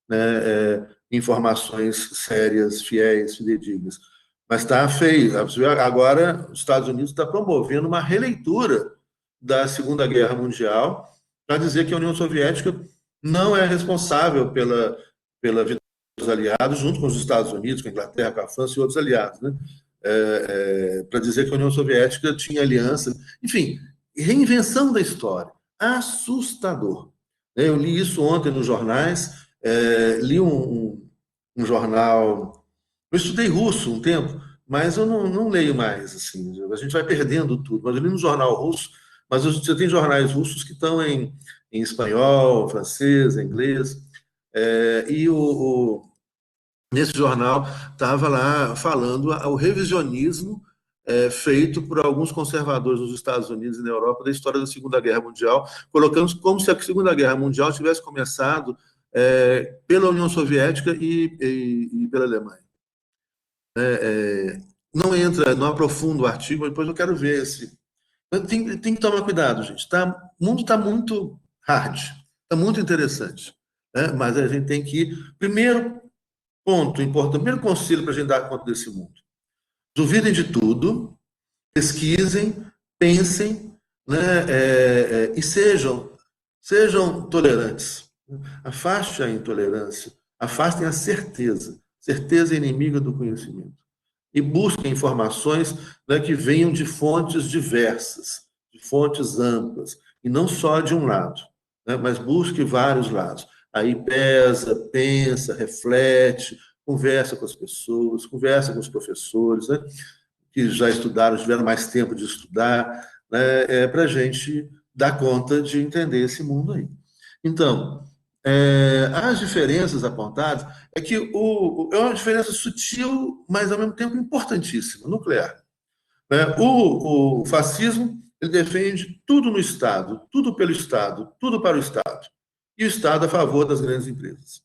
né, informações sérias, fiéis, fidedignas. Mas está feio. Agora, os Estados Unidos está promovendo uma releitura da Segunda Guerra Mundial para dizer que a União Soviética não é responsável pela vitória dos aliados, junto com os Estados Unidos, com a Inglaterra, com a França e outros aliados, né? Para dizer que a União Soviética tinha aliança. Enfim, reinvenção da história. Assustador. Eu li isso ontem nos jornais, li um jornal. Eu estudei russo um tempo, mas eu não leio mais. Assim, a gente vai perdendo tudo. Mas eu li no jornal russo, mas você tem jornais russos que estão em espanhol, francês, inglês. E nesse jornal estava lá falando o revisionismo feito por alguns conservadores nos Estados Unidos e na Europa da história da Segunda Guerra Mundial, colocando como se a Segunda Guerra Mundial tivesse começado pela União Soviética e pela Alemanha. Não entra, não aprofunda o artigo, depois eu quero ver esse. Tem que tomar cuidado, gente. O mundo está muito hard, está muito interessante. Né? Mas a gente tem que ir. Primeiro ponto importante, primeiro conselho para a gente dar conta desse mundo. Duvidem de tudo, pesquisem, pensem, né, e sejam tolerantes. Afaste a intolerância, afastem a certeza. Certeza é inimiga do conhecimento. E busquem informações, né, que venham de fontes diversas, de fontes amplas, e não só de um lado, né, mas busque vários lados. Aí pensa, reflete, conversa com as pessoas, conversa com os professores, né, que já estudaram, tiveram mais tempo de estudar, né, para a gente dar conta de entender esse mundo aí. Então, as diferenças apontadas é que é uma diferença sutil, mas ao mesmo tempo importantíssima, nuclear. Né? O fascismo ele defende tudo no Estado, tudo pelo Estado, tudo para o Estado. E o Estado a favor das grandes empresas.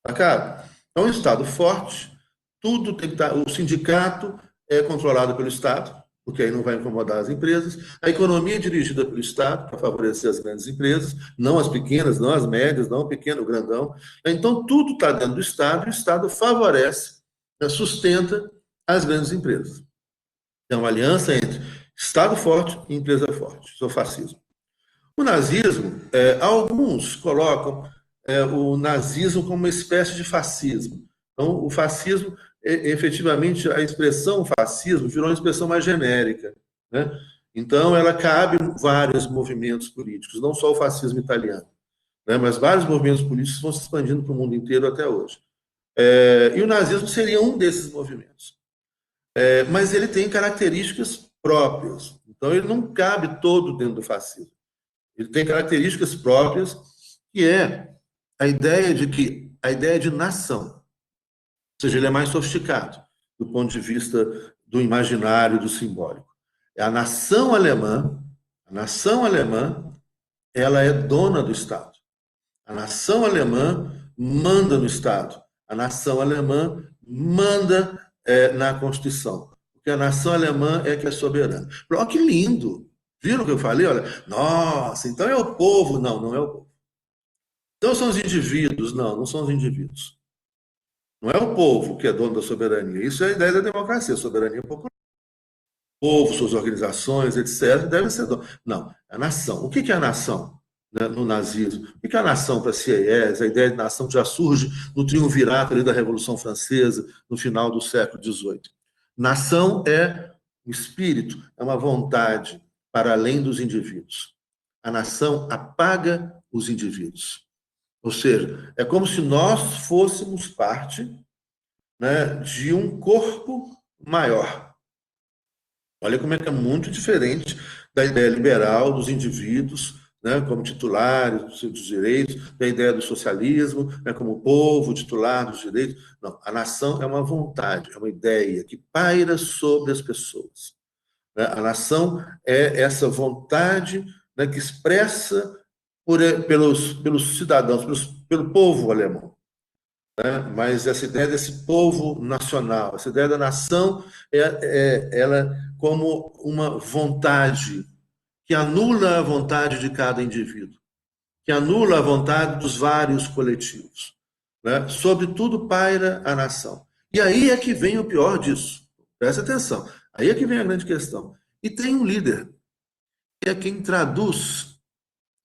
Tá, cara? Então, um Estado forte, tudo tem que estar. O sindicato é controlado pelo Estado, porque aí não vai incomodar as empresas. A economia é dirigida pelo Estado para favorecer as grandes empresas, não as pequenas, não as médias, não o pequeno, o grandão. Então, tudo está dentro do Estado e o Estado favorece, sustenta as grandes empresas. Então, uma aliança entre Estado forte e empresa forte. Isso é o fascismo. O nazismo, alguns colocam o nazismo como uma espécie de fascismo. Então, o fascismo, efetivamente, a expressão fascismo virou uma expressão mais genérica, né? Então, ela cabe em vários movimentos políticos, não só o fascismo italiano, né? Mas vários movimentos políticos vão se expandindo para o mundo inteiro até hoje. E o nazismo seria um desses movimentos. Mas ele tem características próprias. Então, ele não cabe todo dentro do fascismo. Ele tem características próprias, que é a ideia de nação. Ou seja, ele é mais sofisticado do ponto de vista do imaginário, do simbólico. A nação alemã, ela é dona do Estado. A nação alemã manda no Estado. A nação alemã manda na Constituição. Porque a nação alemã é que é soberana. Olha que lindo! Viram o que eu falei? Olha, nossa, então é o povo. Não, não é o povo. Então são os indivíduos. Não, não são os indivíduos. Não é o povo que é dono da soberania. Isso é a ideia da democracia, soberania popular. O povo, suas organizações, etc., devem ser dono. Não, é a nação. O que é a nação, né, no nazismo? O que é a nação para Sieyès? A ideia de nação já surge no triunvirato ali da Revolução Francesa, no final do século XVIII. Nação é o espírito, é uma vontade para além dos indivíduos. A nação apaga os indivíduos. Ou seja, é como se nós fôssemos parte, né, de um corpo maior. Olha como é que é muito diferente da ideia liberal dos indivíduos, né, como titulares dos seus direitos, da ideia do socialismo, né, como povo titular dos direitos. Não, a nação é uma vontade, é uma ideia que paira sobre as pessoas. A nação é essa vontade, né, que expressa pelos cidadãos, pelo povo alemão. né? Mas essa ideia desse povo nacional, essa ideia da nação, ela como uma vontade que anula a vontade de cada indivíduo, que anula a vontade dos vários coletivos, né? Sobretudo paira a nação. E aí é que vem o pior disso. Presta atenção. Aí é que vem a grande questão. E tem um líder, que é quem traduz.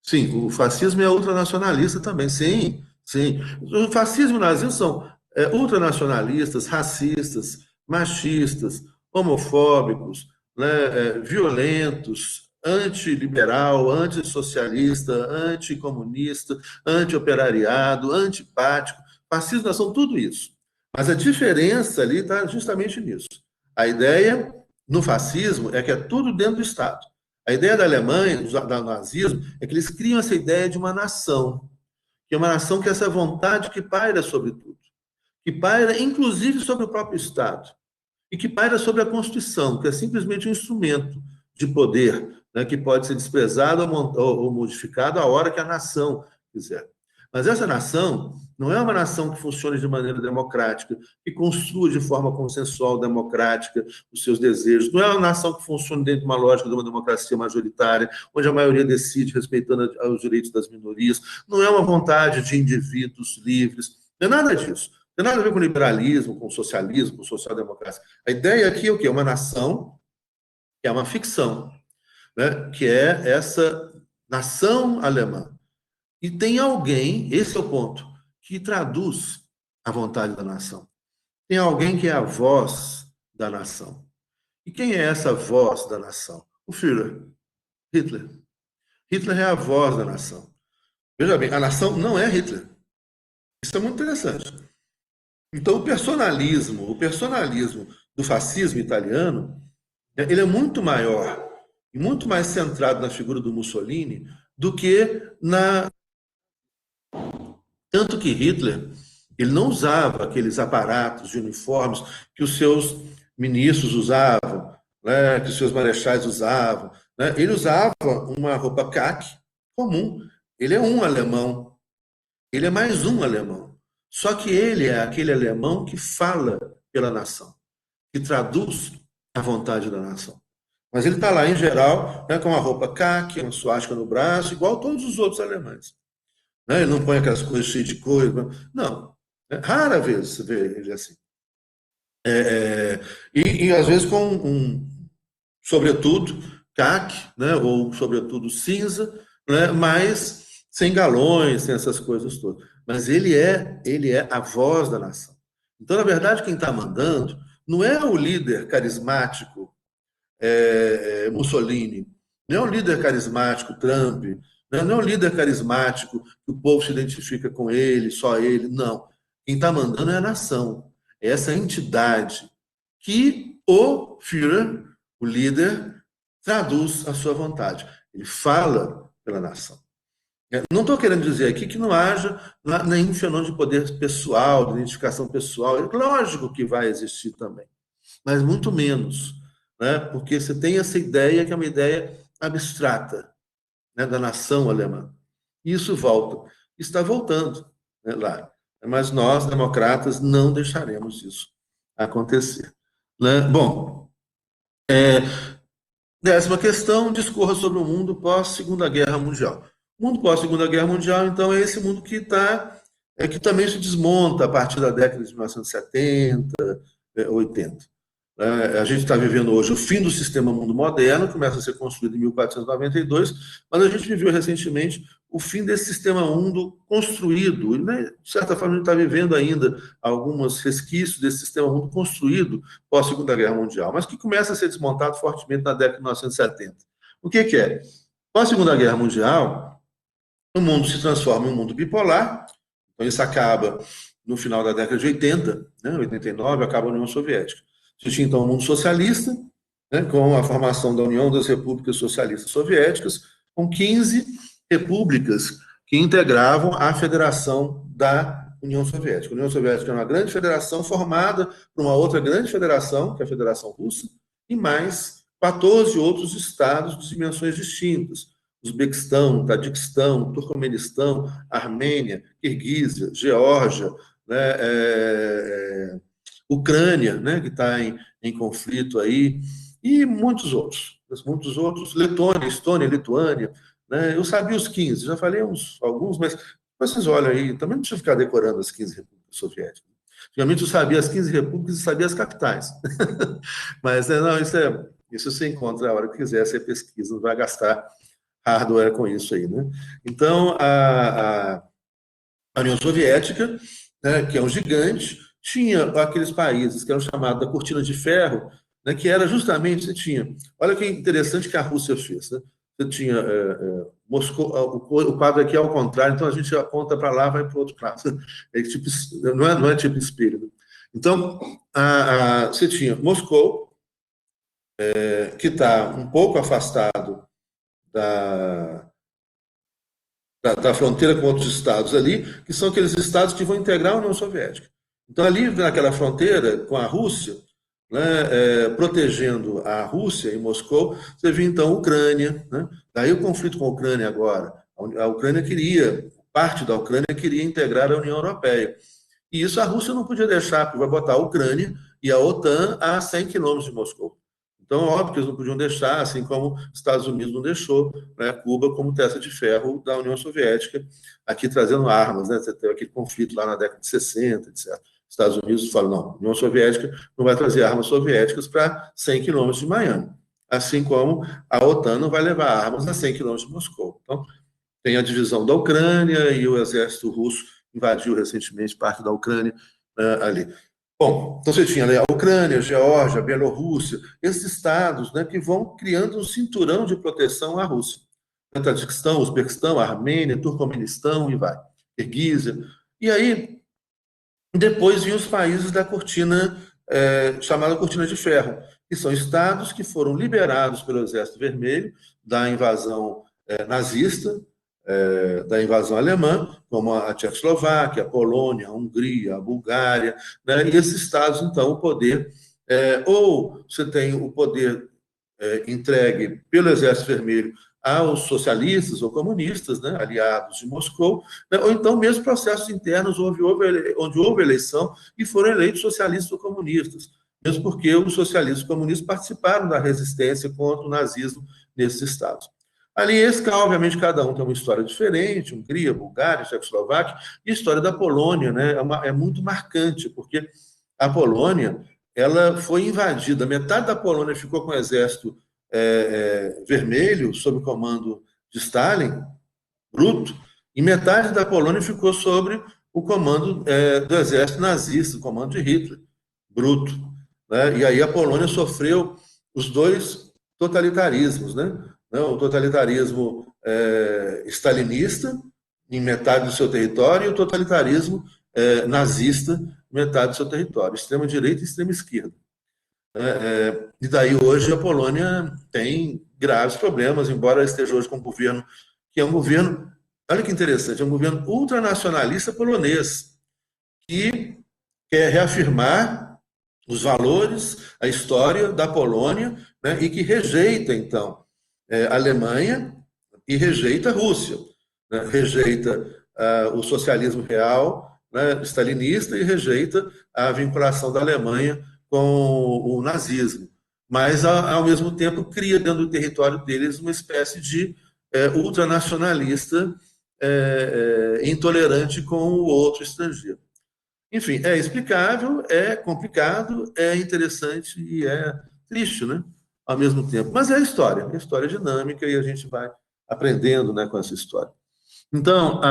Sim, o fascismo é ultranacionalista também. Sim, sim. O fascismo e o nazismo são ultranacionalistas, racistas, machistas, homofóbicos, né, violentos, antiliberal, antissocialista, anticomunista, antioperariado, antipático. Fascismo são tudo isso. Mas a diferença ali está justamente nisso. A ideia no fascismo é que é tudo dentro do Estado. A ideia da Alemanha, do nazismo, é que eles criam essa ideia de uma nação, que é uma nação que é essa vontade que paira sobre tudo, que paira inclusive sobre o próprio Estado, e que paira sobre a Constituição, que é simplesmente um instrumento de poder, né, que pode ser desprezado ou modificado a hora que a nação quiser. Mas essa nação não é uma nação que funcione de maneira democrática, que construa de forma consensual democrática os seus desejos. Não é uma nação que funcione dentro de uma lógica de uma democracia majoritária, onde a maioria decide respeitando os direitos das minorias. Não é uma vontade de indivíduos livres. Não é nada disso. Não tem nada a ver com liberalismo, com socialismo, com social-democracia. A ideia aqui é o quê? Uma nação que é uma ficção, né? Que é essa nação alemã. E tem alguém, esse é o ponto, que traduz a vontade da nação. Tem alguém que é a voz da nação. E quem é essa voz da nação? O Führer, Hitler. Hitler é a voz da nação. Veja bem, a nação não é Hitler. Isso é muito interessante. Então, o personalismo do fascismo italiano, ele é muito maior e muito mais centrado na figura do Mussolini do que na. Tanto que Hitler, ele não usava aqueles aparatos de uniformes que os seus ministros usavam, né, que os seus marechais usavam, né? Ele usava uma roupa caque comum. Ele é um alemão. Ele é mais um alemão. Só que ele é aquele alemão que fala pela nação, que traduz a vontade da nação. Mas ele está lá, em geral, né, com uma roupa caque, uma suástica no braço, igual todos os outros alemães. Né? Ele não põe aquelas coisas cheias de coisa. Não. Rara vez você vê ele assim. E às vezes com sobretudo, caque, né, ou sobretudo cinza, né, mas sem galões, sem essas coisas todas. Mas ele é a voz da nação. Então, na verdade, quem está mandando não é o líder carismático Mussolini, não é o líder carismático Trump, não é o líder carismático que o povo se identifica com ele, só ele, não. Quem está mandando é a nação, é essa entidade que o Führer, o líder, traduz a sua vontade. Ele fala pela nação. Não estou querendo dizer aqui que não haja nenhum fenômeno de poder pessoal, de identificação pessoal. É lógico que vai existir também, mas muito menos, né? Porque você tem essa ideia que é uma ideia abstrata, né, da nação alemã. E isso volta. Está voltando, né, lá. Mas nós, democratas, não deixaremos isso acontecer. Né? Bom, 10ª questão, discorra sobre o mundo pós-Segunda Guerra Mundial. O mundo pós-Segunda Guerra Mundial, então, é esse mundo que também se desmonta a partir da década de 1970, 80. A gente está vivendo hoje o fim do sistema mundo moderno, que começa a ser construído em 1492, mas a gente viveu recentemente o fim desse sistema mundo construído. E, né, de certa forma, a gente está vivendo ainda alguns resquícios desse sistema mundo construído pós-Segunda Guerra Mundial, mas que começa a ser desmontado fortemente na década de 1970. O que é? Pós-Segunda Guerra Mundial, o mundo se transforma em um mundo bipolar, então isso acaba no final da década de 80, né, 89, acaba a União Soviética. Existia, então, um mundo socialista, né, com a formação da União das Repúblicas Socialistas Soviéticas, com 15 repúblicas que integravam a Federação da União Soviética. A União Soviética é uma grande federação formada por uma outra grande federação, que é a Federação Russa, e mais 14 outros estados de dimensões distintas. Uzbequistão, Tadiquistão, Turcomenistão, Armênia, Quirguízia, Geórgia, né, Ucrânia, né, que está em conflito aí, e muitos outros, Letônia, Estônia, Lituânia, né, eu sabia os 15, já falei alguns, mas vocês olham aí, também não precisa ficar decorando as 15 repúblicas soviéticas. Antigamente eu sabia as 15 repúblicas e sabia as capitais. Mas não, isso você encontra a hora que quiser, você pesquisa, não vai gastar hardware com isso aí, né? Então, a União Soviética, né, que é um gigante, tinha aqueles países que eram chamados da cortina de ferro, né, que era justamente, você tinha, olha que interessante que a Rússia fez, né? Você tinha Moscou, o quadro aqui é ao contrário, então a gente aponta para lá, vai para o outro lado. É tipo, não é tipo espelho. Né? Então, você tinha Moscou, que está um pouco afastado da, da fronteira com outros estados ali, que são aqueles estados que vão integrar a União Soviética. Então, ali naquela fronteira com a Rússia, né, protegendo a Rússia em Moscou, você vê então a Ucrânia, né? Daí o conflito com a Ucrânia agora. A Ucrânia parte da Ucrânia queria integrar a União Europeia. E isso a Rússia não podia deixar, porque vai botar a Ucrânia e a OTAN a 100 quilômetros de Moscou. Então, óbvio que eles não podiam deixar, assim como os Estados Unidos não deixou, né, Cuba como testa de ferro da União Soviética, aqui trazendo armas, né? Você teve aquele conflito lá na década de 60, etc. Os Estados Unidos falam, não, a União Soviética não vai trazer armas soviéticas para 100 quilômetros de Miami. Assim como a OTAN não vai levar armas a 100 quilômetros de Moscou. Então, tem a divisão da Ucrânia e o exército russo invadiu recentemente parte da Ucrânia ali. Bom, então você tinha ali a Ucrânia, a Geórgia, a Bielorrússia, esses estados, né, que vão criando um cinturão de proteção à Rússia. O Tajiquistão, Uzbequistão, Armênia, Turcomenistão e vai, Kirguízia. E aí, depois vinham os países da cortina, chamada cortina de ferro, que são estados que foram liberados pelo Exército Vermelho da invasão nazista, da invasão alemã, como a Tchecoslováquia, a Polônia, a Hungria, a Bulgária, né? E esses estados, então, o poder, ou você tem o poder entregue pelo Exército Vermelho aos socialistas ou comunistas, né, aliados de Moscou, né, ou então mesmo processos internos onde houve eleição e foram eleitos socialistas ou comunistas, mesmo porque os socialistas e comunistas participaram da resistência contra o nazismo nesses estados. Ali, obviamente, cada um tem uma história diferente, Hungria, Bulgária, Tchecoslováquia, e a história da Polônia, né, é muito marcante, porque a Polônia ela foi invadida, metade da Polônia ficou com o exército vermelho, sob o comando de Stalin, bruto, e metade da Polônia ficou sob o comando do exército nazista, o comando de Hitler, bruto. Né? E aí a Polônia sofreu os dois totalitarismos, né? O totalitarismo stalinista, em metade do seu território, e o totalitarismo nazista, metade do seu território, extrema-direita e extrema-esquerda. E daí hoje a Polônia tem graves problemas, embora esteja hoje com um governo que é um governo, olha que interessante, é um governo ultranacionalista polonês, que quer reafirmar os valores, a história da Polônia, né, e que rejeita, então, a Alemanha e rejeita a Rússia, né, rejeita o socialismo real, né, stalinista, e rejeita a vinculação da Alemanha com o nazismo. Mas, ao mesmo tempo, cria dentro do território deles uma espécie de ultranacionalista intolerante com o outro estrangeiro. Enfim, é explicável, é complicado, é interessante e é triste, né? Ao mesmo tempo. Mas é história dinâmica e a gente vai aprendendo, né, com essa história. Então,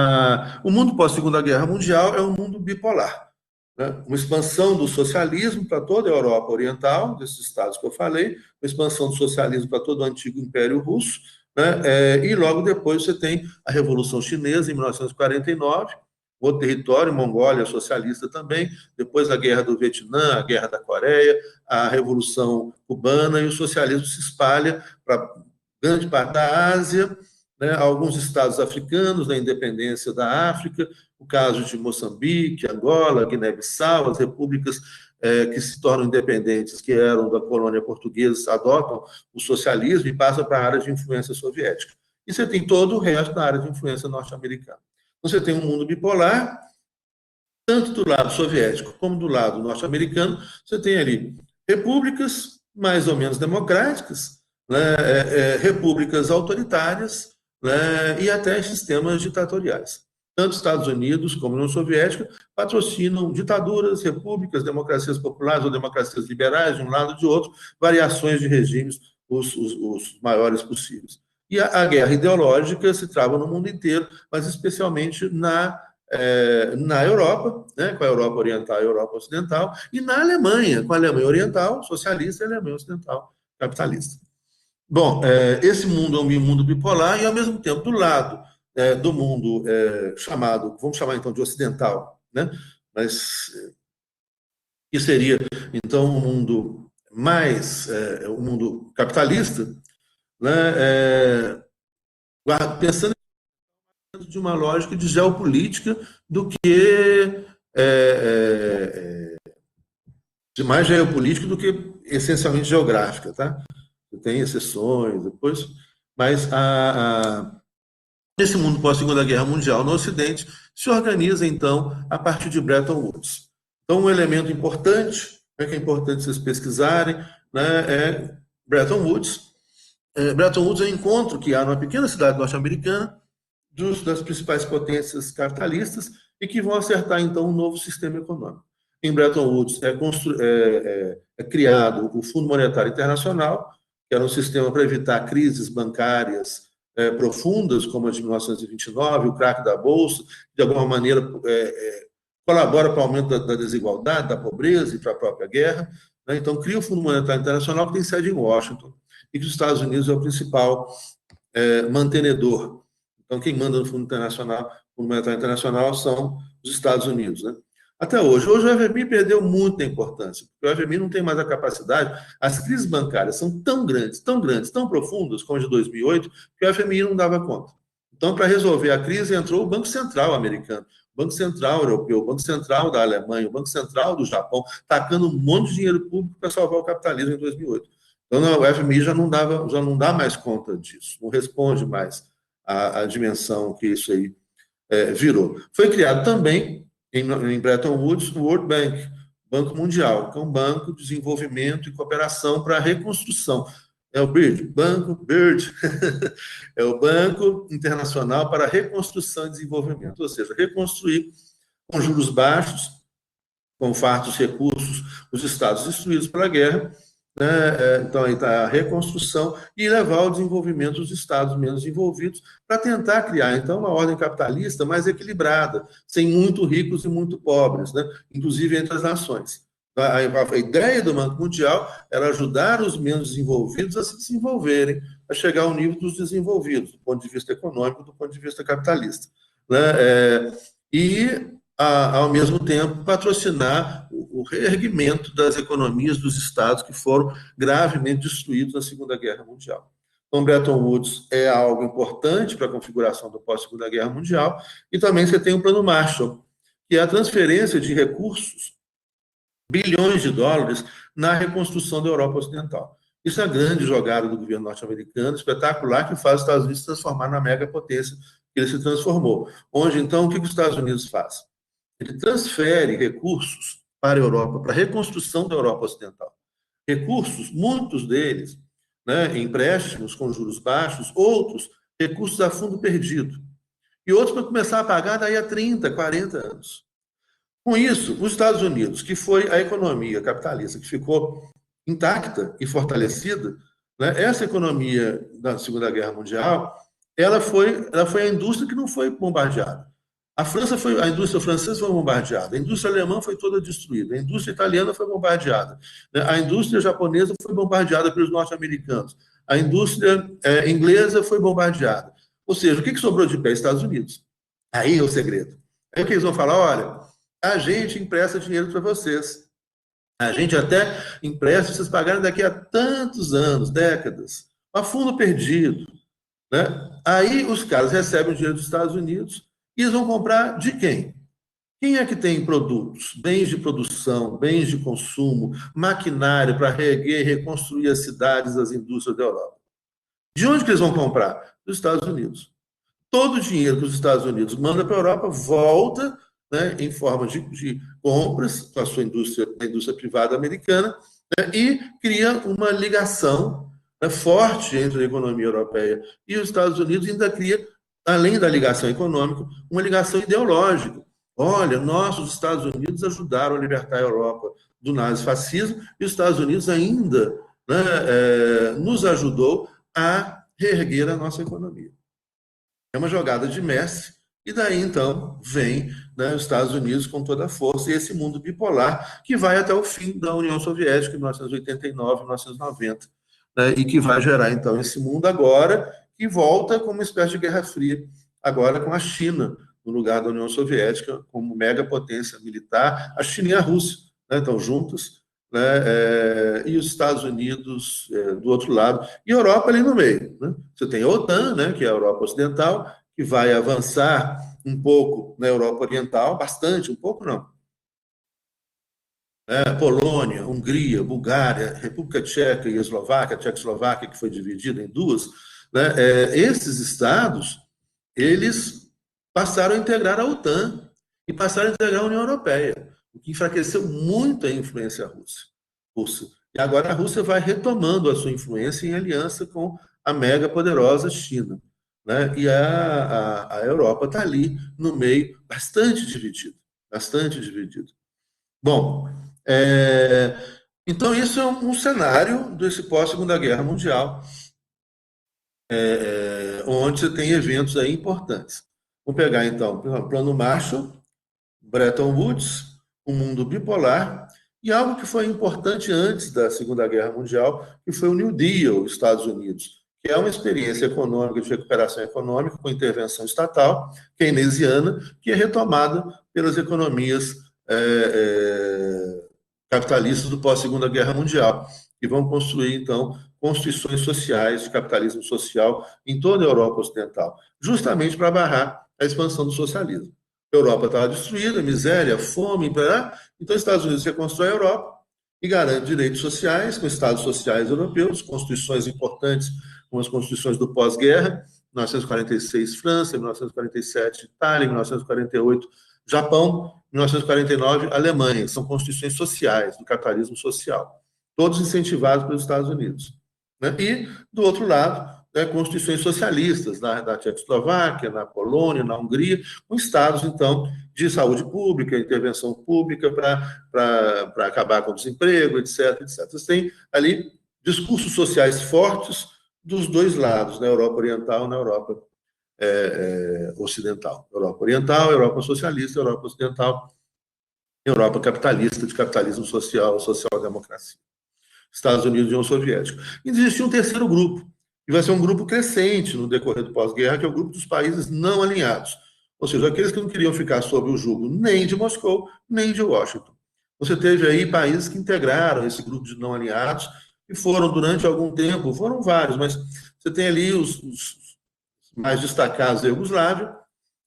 o mundo pós-Segunda Guerra Mundial é um mundo bipolar, né? Uma expansão do socialismo para toda a Europa Oriental, desses estados que eu falei, uma expansão do socialismo para todo o antigo Império Russo, né? E logo depois você tem a Revolução Chinesa, em 1949, outro território, Mongólia socialista também, depois a Guerra do Vietnã, a Guerra da Coreia, a Revolução Cubana, e o socialismo se espalha para grande parte da Ásia, né, alguns estados africanos, na independência da África, o caso de Moçambique, Angola, Guiné-Bissau, as repúblicas que se tornam independentes, que eram da colônia portuguesa, adotam o socialismo e passam para a área de influência soviética. E você tem todo o resto da área de influência norte-americana. Você tem um mundo bipolar, tanto do lado soviético como do lado norte-americano, você tem ali repúblicas mais ou menos democráticas, né, repúblicas autoritárias, né, e até sistemas ditatoriais. Tanto Estados Unidos como a União Soviética patrocinam ditaduras, repúblicas, democracias populares ou democracias liberais, de um lado ou de outro, variações de regimes, os maiores possíveis. E a guerra ideológica se trava no mundo inteiro, mas especialmente na Europa, né, com a Europa Oriental e a Europa Ocidental, e na Alemanha, com a Alemanha Oriental socialista e a Alemanha Ocidental capitalista. Bom, esse mundo é um mundo bipolar e, ao mesmo tempo, do lado do mundo chamado, vamos chamar então de ocidental, né, mas que seria então um mundo mais, um mundo capitalista, né, pensando de uma lógica de geopolítica do que de mais geopolítica do que essencialmente geográfica, tá? Tem exceções depois, mas esse mundo pós-Segunda Guerra Mundial no Ocidente se organiza então a partir de Bretton Woods. Então, um elemento importante, que é importante vocês pesquisarem, né, é Bretton Woods. Bretton Woods é um encontro que há numa pequena cidade norte-americana das principais potências capitalistas e que vão acertar, então, um novo sistema econômico. Em Bretton Woods é criado o Fundo Monetário Internacional, que era um sistema para evitar crises bancárias profundas, como a de 1929, o craque da Bolsa, de alguma maneira colabora para o aumento da desigualdade, da pobreza e para a própria guerra. Né? Então, cria o Fundo Monetário Internacional, que tem sede em Washington, e que os Estados Unidos é o principal mantenedor. Então, quem manda no Fundo Internacional, Fundo Monetário Internacional, são os Estados Unidos, né? Até hoje. Hoje o FMI perdeu muita importância, porque o FMI não tem mais a capacidade. As crises bancárias são tão grandes, tão profundas, como a de 2008, que o FMI não dava conta. Então, para resolver a crise, entrou o Banco Central americano, o Banco Central europeu, o Banco Central da Alemanha, o Banco Central do Japão, tacando um monte de dinheiro público para salvar o capitalismo em 2008. Então, o FMI já não dá mais conta disso, não responde mais à dimensão que isso aí virou. Foi criado também, em Bretton Woods, o World Bank, Banco Mundial, que é um banco de desenvolvimento e cooperação para a reconstrução. É o BIRD, é o Banco Internacional para a Reconstrução e Desenvolvimento, ou seja, reconstruir com juros baixos, com fartos recursos, os estados destruídos pela guerra, né? Então, aí está a reconstrução e levar ao desenvolvimento dos estados menos envolvidos para tentar criar, então, uma ordem capitalista mais equilibrada, sem muito ricos e muito pobres, né? Inclusive entre as nações. A ideia do Banco Mundial era ajudar os menos desenvolvidos a se desenvolverem, a chegar ao nível dos desenvolvidos, do ponto de vista econômico, do ponto de vista capitalista, né? E ao mesmo tempo, patrocinar o reerguimento das economias dos estados que foram gravemente destruídos na Segunda Guerra Mundial. Então, Bretton Woods é algo importante para a configuração do pós-Segunda Guerra Mundial, e também você tem o Plano Marshall, que é a transferência de recursos, bilhões de dólares, na reconstrução da Europa Ocidental. Isso é a grande jogada do governo norte-americano, espetacular, que faz os Estados Unidos se transformar na megapotência que ele se transformou. Onde, então, o que os Estados Unidos faz? Ele transfere recursos para a Europa, para a reconstrução da Europa Ocidental. Recursos, muitos deles, né, empréstimos com juros baixos, outros recursos a fundo perdido. E outros para começar a pagar daí a 30, 40 anos. Com isso, os Estados Unidos, que foi a economia capitalista que ficou intacta e fortalecida, né, essa economia da Segunda Guerra Mundial, ela foi a indústria que não foi bombardeada. A indústria francesa foi bombardeada, a indústria alemã foi toda destruída, a indústria italiana foi bombardeada, a indústria japonesa foi bombardeada pelos norte-americanos, a indústria inglesa foi bombardeada. Ou seja, o que sobrou de pé? Estados Unidos. Aí é o segredo. Aí o que eles vão falar? Olha, a gente empresta dinheiro para vocês. A gente até empresta, vocês pagarem daqui a tantos anos, décadas, a fundo perdido. Né? Aí os caras recebem o dinheiro dos Estados Unidos e eles vão comprar de quem? Quem é que tem produtos, bens de produção, bens de consumo, maquinário para reerguer e reconstruir as cidades, as indústrias da Europa? De onde que eles vão comprar? Dos Estados Unidos. Todo o dinheiro que os Estados Unidos mandam para a Europa volta né, em forma de compras com a sua indústria, a indústria privada americana, né, e cria uma ligação, né, forte entre a economia europeia e os Estados Unidos, e ainda cria, além da ligação econômica, uma ligação ideológica. Olha, nós, os Estados Unidos, ajudaram a libertar a Europa do nazifascismo, e os Estados Unidos ainda, né, nos ajudou a reerguer a nossa economia. É uma jogada de mestre, e daí então vem, né, os Estados Unidos com toda a força e esse mundo bipolar que vai até o fim da União Soviética, em 1989, 1990, né, e que vai gerar então esse mundo agora que volta como uma espécie de Guerra Fria, agora com a China no lugar da União Soviética como megapotência militar, a China e a Rússia, né, estão juntas, né, e os Estados Unidos do outro lado, e a Europa ali no meio. Né? Você tem a OTAN, né, que é a Europa Ocidental, que vai avançar um pouco na Europa Oriental, bastante, um pouco não. Polônia, Hungria, Bulgária, República Tcheca e Eslováquia, a Tchecoslováquia, que foi dividida em duas, né, esses estados, eles passaram a integrar a OTAN e passaram a integrar a União Europeia, o que enfraqueceu muito a influência russa. E agora a Rússia vai retomando a sua influência em aliança com a mega poderosa China. Né? E a Europa está ali no meio, bastante dividida, bastante dividida. Bom, então isso é um cenário desse pós-Segunda Guerra Mundial, onde você tem eventos aí importantes. Vamos pegar então o Plano Marshall, Bretton Woods, um mundo bipolar, e algo que foi importante antes da Segunda Guerra Mundial, que foi o New Deal, dos Estados Unidos, que é uma experiência econômica, de recuperação econômica, com intervenção estatal, keynesiana, que é retomada pelas economias capitalistas do pós-Segunda Guerra Mundial, que vão construir, então, constituições sociais de capitalismo social em toda a Europa Ocidental, justamente para barrar a expansão do socialismo. A Europa estava destruída, miséria, fome, então os Estados Unidos reconstrói a Europa e garante direitos sociais com estados sociais europeus, constituições importantes, como as constituições do pós-guerra, 1946 França, 1947 Itália, 1948 Japão, 1949 Alemanha. São constituições sociais, do capitalismo social, todos incentivados pelos Estados Unidos. Né? E, do outro lado, constituições socialistas na Tchecoslováquia, na Polônia, na Hungria, com estados, então, de saúde pública, intervenção pública para acabar com o desemprego, etc, etc. Você tem ali discursos sociais fortes dos dois lados, na Europa Oriental e na Europa Ocidental. Europa Oriental, Europa Socialista, Europa Ocidental, Europa capitalista, de capitalismo social, social-democracia. Estados Unidos e União Soviética. E existia um terceiro grupo, que vai ser um grupo crescente no decorrer do pós-guerra, que é o grupo dos países não alinhados. Ou seja, aqueles que não queriam ficar sob o jugo nem de Moscou, nem de Washington. Você teve aí países que integraram esse grupo de não alinhados e foram, durante algum tempo, foram vários, mas você tem ali os mais destacados, a Iugoslávia,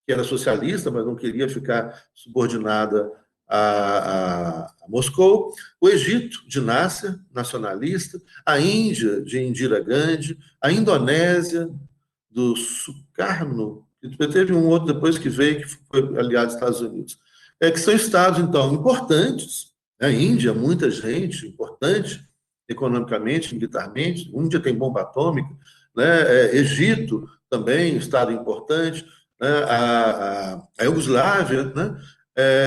que era socialista, mas não queria ficar subordinada a Moscou, o Egito, de Nasser, nacionalista, a Índia, de Indira Gandhi, a Indonésia, do Sukarno, e teve um outro depois que veio, que foi aliado dos Estados Unidos. Que são estados, então, importantes. A Índia, muita gente, importante, economicamente, militarmente. A Índia tem bomba atômica. Né? Egito, também, estado importante. Né? A Iugoslávia, né?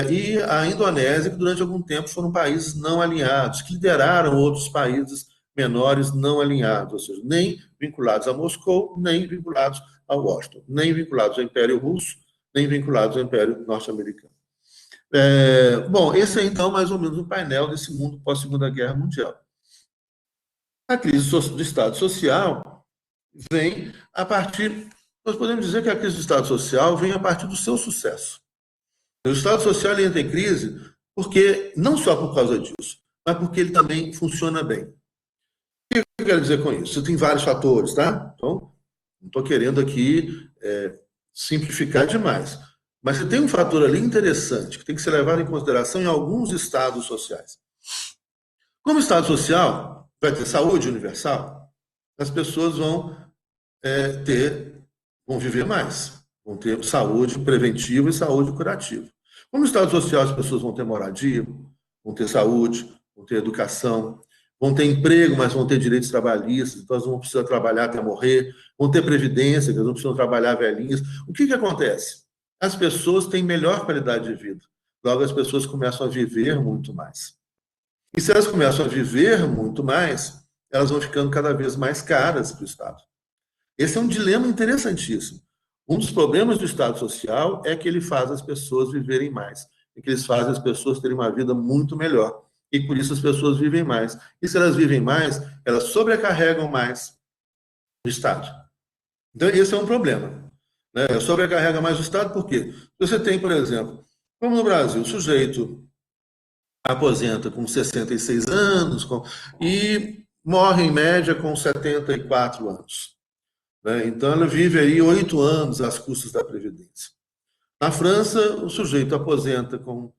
E a Indonésia, que durante algum tempo foram países não alinhados, que lideraram outros países menores não alinhados, ou seja, nem vinculados a Moscou, nem vinculados a Washington, nem vinculados ao Império Russo, nem vinculados ao Império Norte-Americano. Bom, esse é então mais ou menos o painel desse mundo pós-Segunda Guerra Mundial. A crise do Estado Social vem a partir, nós podemos dizer que a crise do Estado Social vem a partir do seu sucesso. O Estado Social entra em crise porque, não só por causa disso, mas porque ele também funciona bem. O que eu quero dizer com isso? Você tem vários fatores, tá? Então, não estou querendo aqui simplificar demais. Mas você tem um fator ali interessante que tem que ser levado em consideração em alguns estados sociais. Como Estado Social vai ter saúde universal, as pessoas vão vão viver mais, vão ter saúde preventiva e saúde curativa. Como Estado social, as pessoas vão ter moradia, vão ter saúde, vão ter educação, vão ter emprego, mas vão ter direitos trabalhistas, então elas não precisam trabalhar até morrer, vão ter previdência, elas não precisam trabalhar velhinhas. O que acontece? As pessoas têm melhor qualidade de vida. Logo, as pessoas começam a viver muito mais. E se elas começam a viver muito mais, elas vão ficando cada vez mais caras para o Estado. Esse é um dilema interessantíssimo. Um dos problemas do Estado social é que ele faz as pessoas viverem mais, e que eles fazem as pessoas terem uma vida muito melhor. E por isso as pessoas vivem mais. E se elas vivem mais, elas sobrecarregam mais o Estado. Então, esse é um problema. Né? Sobrecarrega mais o Estado, por quê? Você tem, por exemplo, como no Brasil, o sujeito aposenta com 66 anos e morre, em média, com 74 anos. Né? Então, ele vive aí 8 anos às custas da Previdência. Na França, o sujeito aposenta com...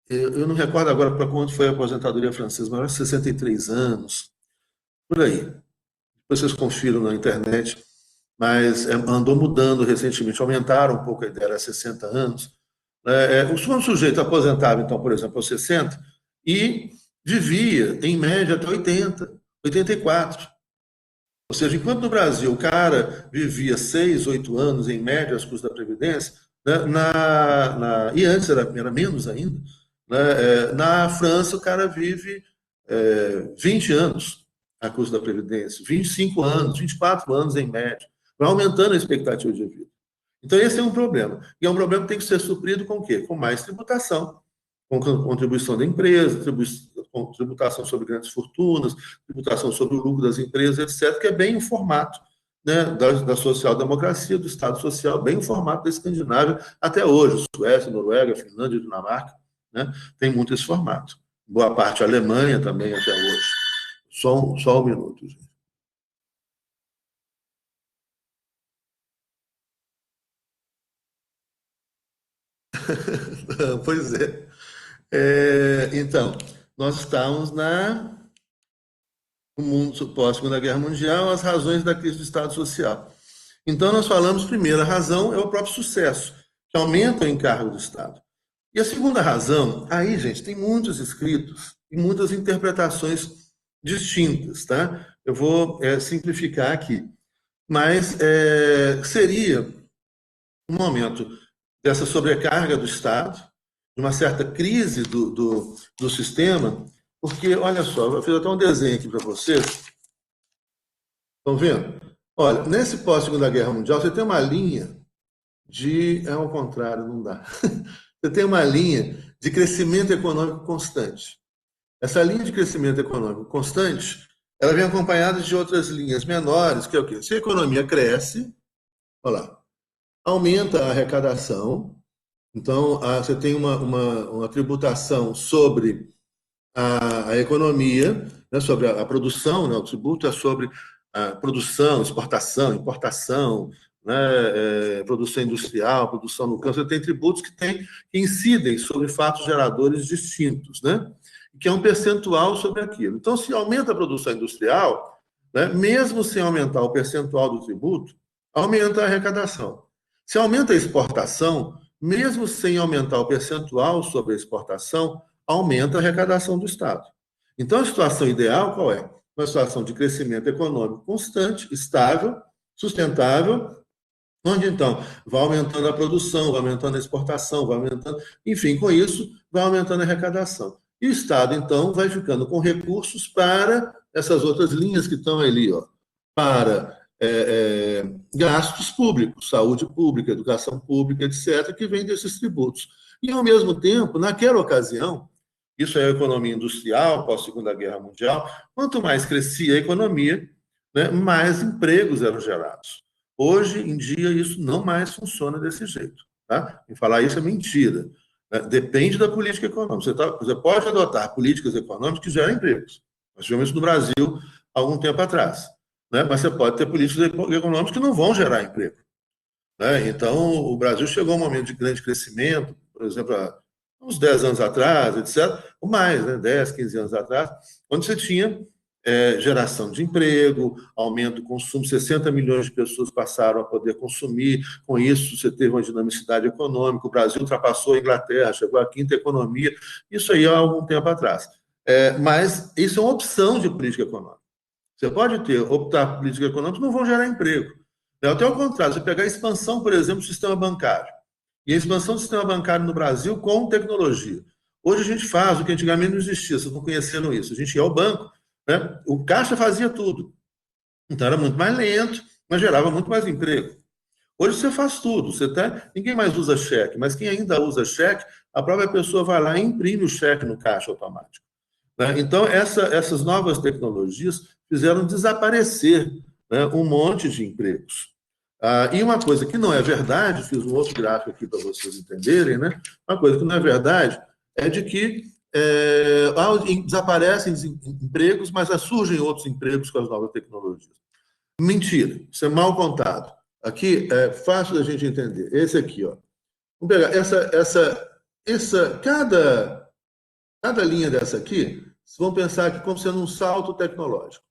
Eu não recordo agora para quanto foi a aposentadoria francesa, mas era 63 anos, por aí. Depois vocês confiram na internet, mas andou mudando recentemente, aumentaram um pouco a ideia, era 60 anos. O sujeito aposentava, então, por exemplo, aos 60, e vivia, em média, até 80, 84. Ou seja, enquanto no Brasil o cara vivia 6, 8 anos, em média, às custas da Previdência, né, e antes era menos ainda, né, na França o cara vive 20 anos à custa da Previdência, 25 anos, 24 anos em média. Vai aumentando a expectativa de vida. Então, esse é um problema. E é um problema que tem que ser suprido com o quê? Com mais tributação, com contribuição da empresa, tributação sobre grandes fortunas, tributação sobre o lucro das empresas, etc., que é bem o formato, né, da social-democracia, do Estado social, bem o formato da Escandinávia até hoje. Suécia, Noruega, Finlândia, Dinamarca, né, tem muito esse formato. Boa parte da Alemanha também até hoje. Só um minuto, gente. Pois é. Então, nós estamos no mundo pós-Segunda Guerra Mundial, as razões da crise do Estado Social. Então, nós falamos, primeiro, a razão é o próprio sucesso, que aumenta o encargo do Estado. E a segunda razão, aí, gente, tem muitos escritos e muitas interpretações distintas, tá? Eu vou simplificar aqui. Mas seria um momento dessa sobrecarga do Estado, de uma certa crise do sistema, porque, olha só, eu fiz até um desenho aqui para vocês. Estão vendo? Olha, nesse pós-Segunda Guerra Mundial, você tem uma linha de... É ao contrário, não dá. Você tem uma linha de crescimento econômico constante. Essa linha de crescimento econômico constante, ela vem acompanhada de outras linhas menores, que é o quê? Se a economia cresce, olha lá, aumenta a arrecadação, então você tem uma tributação sobre a economia, né, sobre a produção, né, o tributo é sobre a produção, exportação, importação, né, produção industrial, produção no campo. Você tem tributos que incidem sobre fatos geradores distintos, né, que é um percentual sobre aquilo. Então, se aumenta a produção industrial, né, mesmo sem aumentar o percentual do tributo, aumenta a arrecadação. Se aumenta a exportação, mesmo sem aumentar o percentual sobre a exportação, aumenta a arrecadação do Estado. Então, a situação ideal qual é? Uma situação de crescimento econômico constante, estável, sustentável, onde, então, vai aumentando a produção, vai aumentando a exportação, vai aumentando... Enfim, com isso, vai aumentando a arrecadação. E o Estado, então, vai ficando com recursos para essas outras linhas que estão ali, ó, para gastos públicos, saúde pública, educação pública, etc., que vêm desses tributos. E, ao mesmo tempo, naquela ocasião, isso é a economia industrial, pós-Segunda Guerra Mundial, quanto mais crescia a economia, né, mais empregos eram gerados. Hoje em dia, isso não mais funciona desse jeito. Tá? E falar isso é mentira. Né? Depende da política econômica. Você pode adotar políticas econômicas que geram empregos. Nós tivemos isso no Brasil há algum tempo atrás. Né? Mas você pode ter políticas econômicas que não vão gerar emprego. Né? Então, o Brasil chegou a um momento de grande crescimento, por exemplo, há uns 10 anos atrás, etc., ou mais, né? 10, 15 anos atrás, onde você tinha geração de emprego, aumento do consumo, 60 milhões de pessoas passaram a poder consumir, com isso você teve uma dinamicidade econômica, o Brasil ultrapassou a Inglaterra, chegou à quinta economia, isso aí há algum tempo atrás. Mas isso é uma opção de política econômica. Você pode optar por política econômica que não vão gerar emprego. Até ao contrário, você pegar a expansão, por exemplo, do sistema bancário, e a expansão do sistema bancário no Brasil com tecnologia. Hoje a gente faz o que antigamente não existia, vocês não conheceram isso. A gente ia ao banco, né? O caixa fazia tudo. Então era muito mais lento, mas gerava muito mais emprego. Hoje você faz tudo. Ninguém mais usa cheque, mas quem ainda usa cheque, a própria pessoa vai lá e imprime o cheque no caixa automático. Né? Então, essas novas tecnologias fizeram desaparecer, né, um monte de empregos. E uma coisa que não é verdade, fiz um outro gráfico aqui para vocês entenderem, né? Uma coisa que não é verdade é de que desaparecem empregos, mas surgem outros empregos com as novas tecnologias. Mentira, isso é mal contado. Aqui é fácil da gente entender. Esse aqui, ó. Vamos pegar cada linha dessa aqui, vocês vão pensar aqui como sendo um salto tecnológico.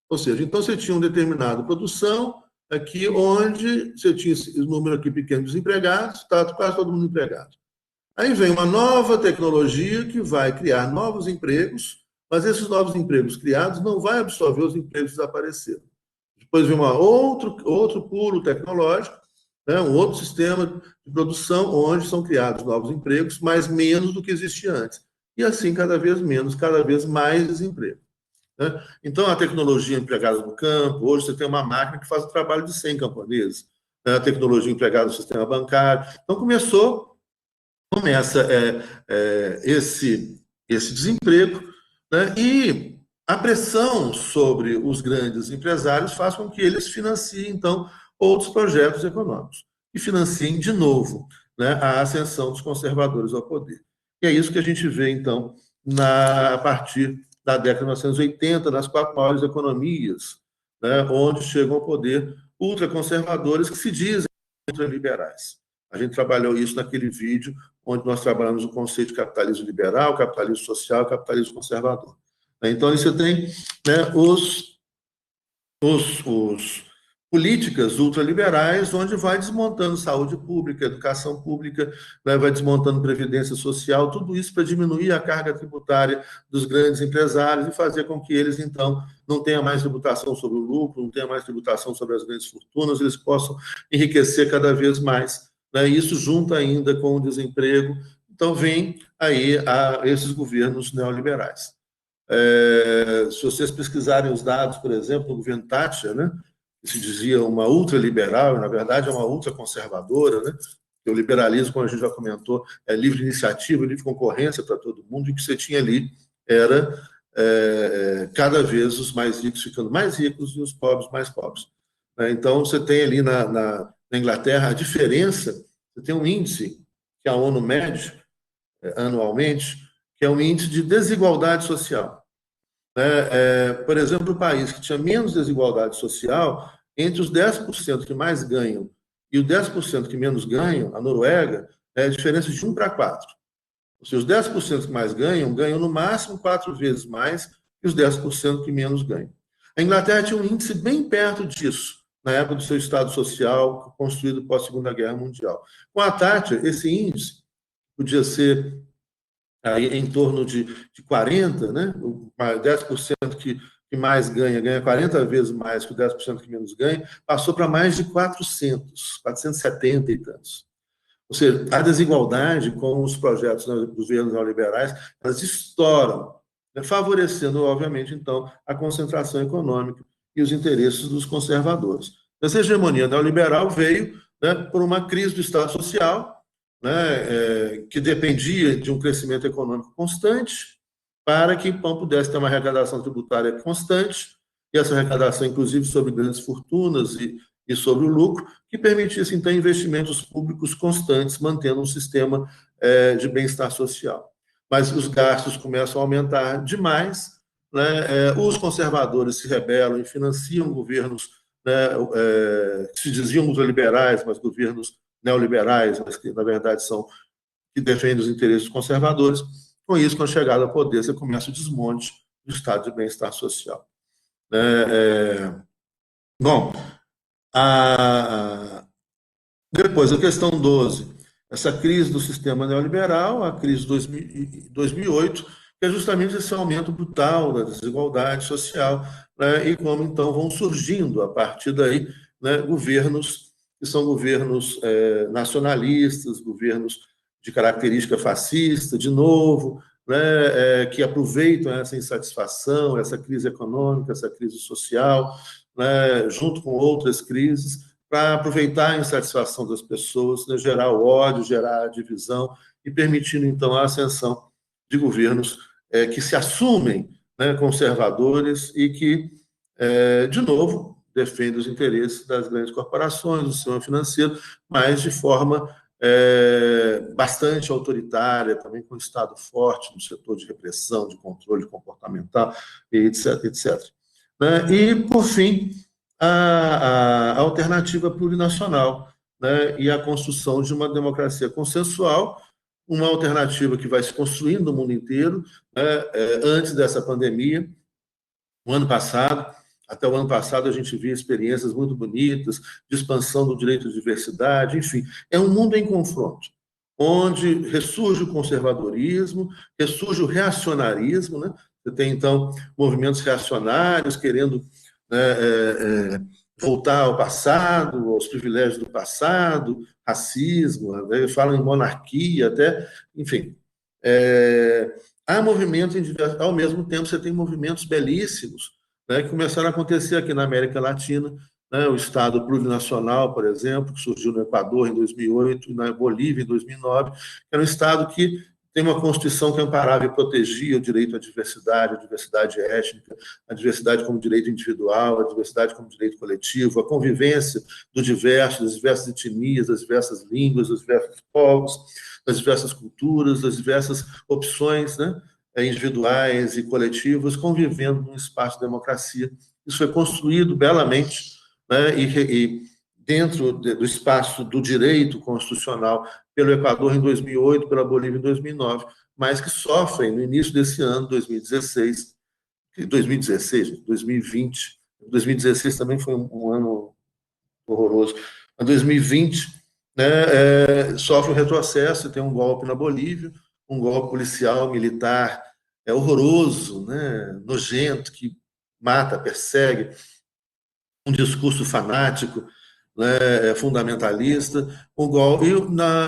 Ou seja, então você tinha uma determinada produção aqui onde você tinha esse número aqui pequeno de desempregados, está quase todo mundo empregado. Aí vem uma nova tecnologia que vai criar novos empregos, mas esses novos empregos criados não vai absorver os empregos desapareceram. Depois vem outro pulo tecnológico, né, um outro sistema de produção onde são criados novos empregos, mas menos do que existia antes. E assim, cada vez menos, cada vez mais desemprego. Né? Então, a tecnologia empregada no campo, hoje você tem uma máquina que faz o trabalho de 100 camponeses, né? A tecnologia empregada no sistema bancário. Então, começa esse desemprego, né? E a pressão sobre os grandes empresários faz com que eles financiem, então, outros projetos econômicos e financiem de novo, né, a ascensão dos conservadores ao poder. E é isso que a gente vê, então, a partir da década de 1980, nas 4 maiores economias, né, onde chegam ao poder ultraconservadores que se dizem ultraliberais. A gente trabalhou isso naquele vídeo onde nós trabalhamos o conceito de capitalismo liberal, capitalismo social, capitalismo conservador. Então, você tem, né, os políticas ultraliberais, onde vai desmontando saúde pública, educação pública, né, vai desmontando previdência social, tudo isso para diminuir a carga tributária dos grandes empresários e fazer com que eles, então, não tenham mais tributação sobre o lucro, não tenham mais tributação sobre as grandes fortunas, eles possam enriquecer cada vez mais. Né? Isso junta ainda com o desemprego. Então, vem aí esses governos neoliberais. Se vocês pesquisarem os dados, por exemplo, do governo Thatcher, né, que se dizia uma ultraliberal, na verdade é uma ultraconservadora, né, que o liberalismo, como a gente já comentou, é livre iniciativa, livre concorrência para todo mundo, e o que você tinha ali era cada vez os mais ricos ficando mais ricos e os pobres mais pobres. Então, você tem ali na Inglaterra a diferença, você tem um índice que a ONU mede anualmente, que é um índice de desigualdade social. Por exemplo, o país que tinha menos desigualdade social, entre os 10% que mais ganham e os 10% que menos ganham, a Noruega, é a diferença de 1 para 4. Ou seja, os 10% que mais ganham no máximo 4 vezes mais que os 10% que menos ganham. A Inglaterra tinha um índice bem perto disso, na época do seu Estado Social, construído pós-Segunda Guerra Mundial. Com a Thatcher, esse índice podia ser aí em torno de 40, né? O 10% que mais ganha 40 vezes mais que o 10% que menos ganha, passou para mais de 470 e tantos. Ou seja, a desigualdade com os projetos dos governos neoliberais, elas estouram, né? Favorecendo, obviamente, então, a concentração econômica e os interesses dos conservadores. Essa hegemonia neoliberal veio, né, por uma crise do Estado Social, né, que dependia de um crescimento econômico constante, para que então, pudesse ter uma arrecadação tributária constante, e essa arrecadação, inclusive, sobre grandes fortunas e sobre o lucro, que permitisse, então, investimentos públicos constantes, mantendo um sistema de bem-estar social. Mas os gastos começam a aumentar demais, né, os conservadores se rebelam e financiam governos, né, que se diziam ultraliberais, mas governos neoliberais, mas que, na verdade, que defendem os interesses conservadores. Com isso, com a chegada ao poder, você começa o desmonte do estado de bem-estar social. Bom, a, depois, a questão 12, essa crise do sistema neoliberal, a crise de 2008, que é justamente esse aumento brutal da desigualdade social, né, e como então vão surgindo a partir daí, né, governos que são governos nacionalistas, governos de característica fascista, de novo, né, que aproveitam essa insatisfação, essa crise econômica, essa crise social, né, junto com outras crises, para aproveitar a insatisfação das pessoas, né, gerar o ódio, gerar a divisão e permitindo, então, a ascensão de governos que se assumem, né, conservadores e que, de novo, defendem os interesses das grandes corporações, do sistema financeiro, mas de forma bastante autoritária, também com um Estado forte no setor de repressão, de controle comportamental, etc, etc. Né? E, por fim, a alternativa plurinacional, né? E a construção de uma democracia consensual, uma alternativa que vai se construindo no mundo inteiro, né? Antes dessa pandemia, no ano passado, até o ano passado, a gente via experiências muito bonitas de expansão do direito de diversidade, enfim, é um mundo em confronto, onde ressurge o conservadorismo, ressurge o reacionarismo, né? Você tem, então, movimentos reacionários querendo, né, voltar ao passado, aos privilégios do passado, racismo, né? Falam em monarquia até, enfim. Há movimentos, ao mesmo tempo, você tem movimentos belíssimos, né, que começaram a acontecer aqui na América Latina, né, o Estado plurinacional, por exemplo, que surgiu no Equador em 2008 e na Bolívia em 2009, que era um Estado que tem uma Constituição que amparava e protegia o direito à diversidade, a diversidade étnica, a diversidade como direito individual, a diversidade como direito coletivo, a convivência do diverso, das diversas etnias, das diversas línguas, dos diversos povos, das diversas culturas, das diversas opções, né, individuais e coletivas, convivendo num espaço de democracia. Isso foi construído belamente, né, e dentro do espaço do direito constitucional pelo Equador em 2008, pela Bolívia em 2009, mas que sofrem no início desse ano, 2016, 2020, 2016 também foi um ano horroroso, em 2020, né, sofre um retrocesso, tem um golpe na Bolívia, um golpe policial, militar, horroroso, né, nojento, que mata, persegue, um discurso fanático, né, fundamentalista, e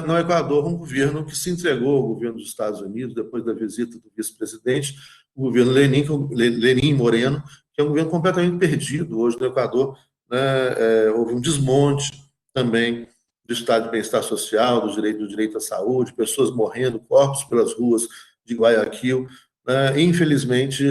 no Equador um governo que se entregou ao governo dos Estados Unidos depois da visita do vice-presidente, o governo Lenin Moreno, que é um governo completamente perdido hoje no Equador, né, houve um desmonte também do estado de bem-estar social, do direito à saúde, pessoas morrendo, corpos pelas ruas de Guayaquil, né, infelizmente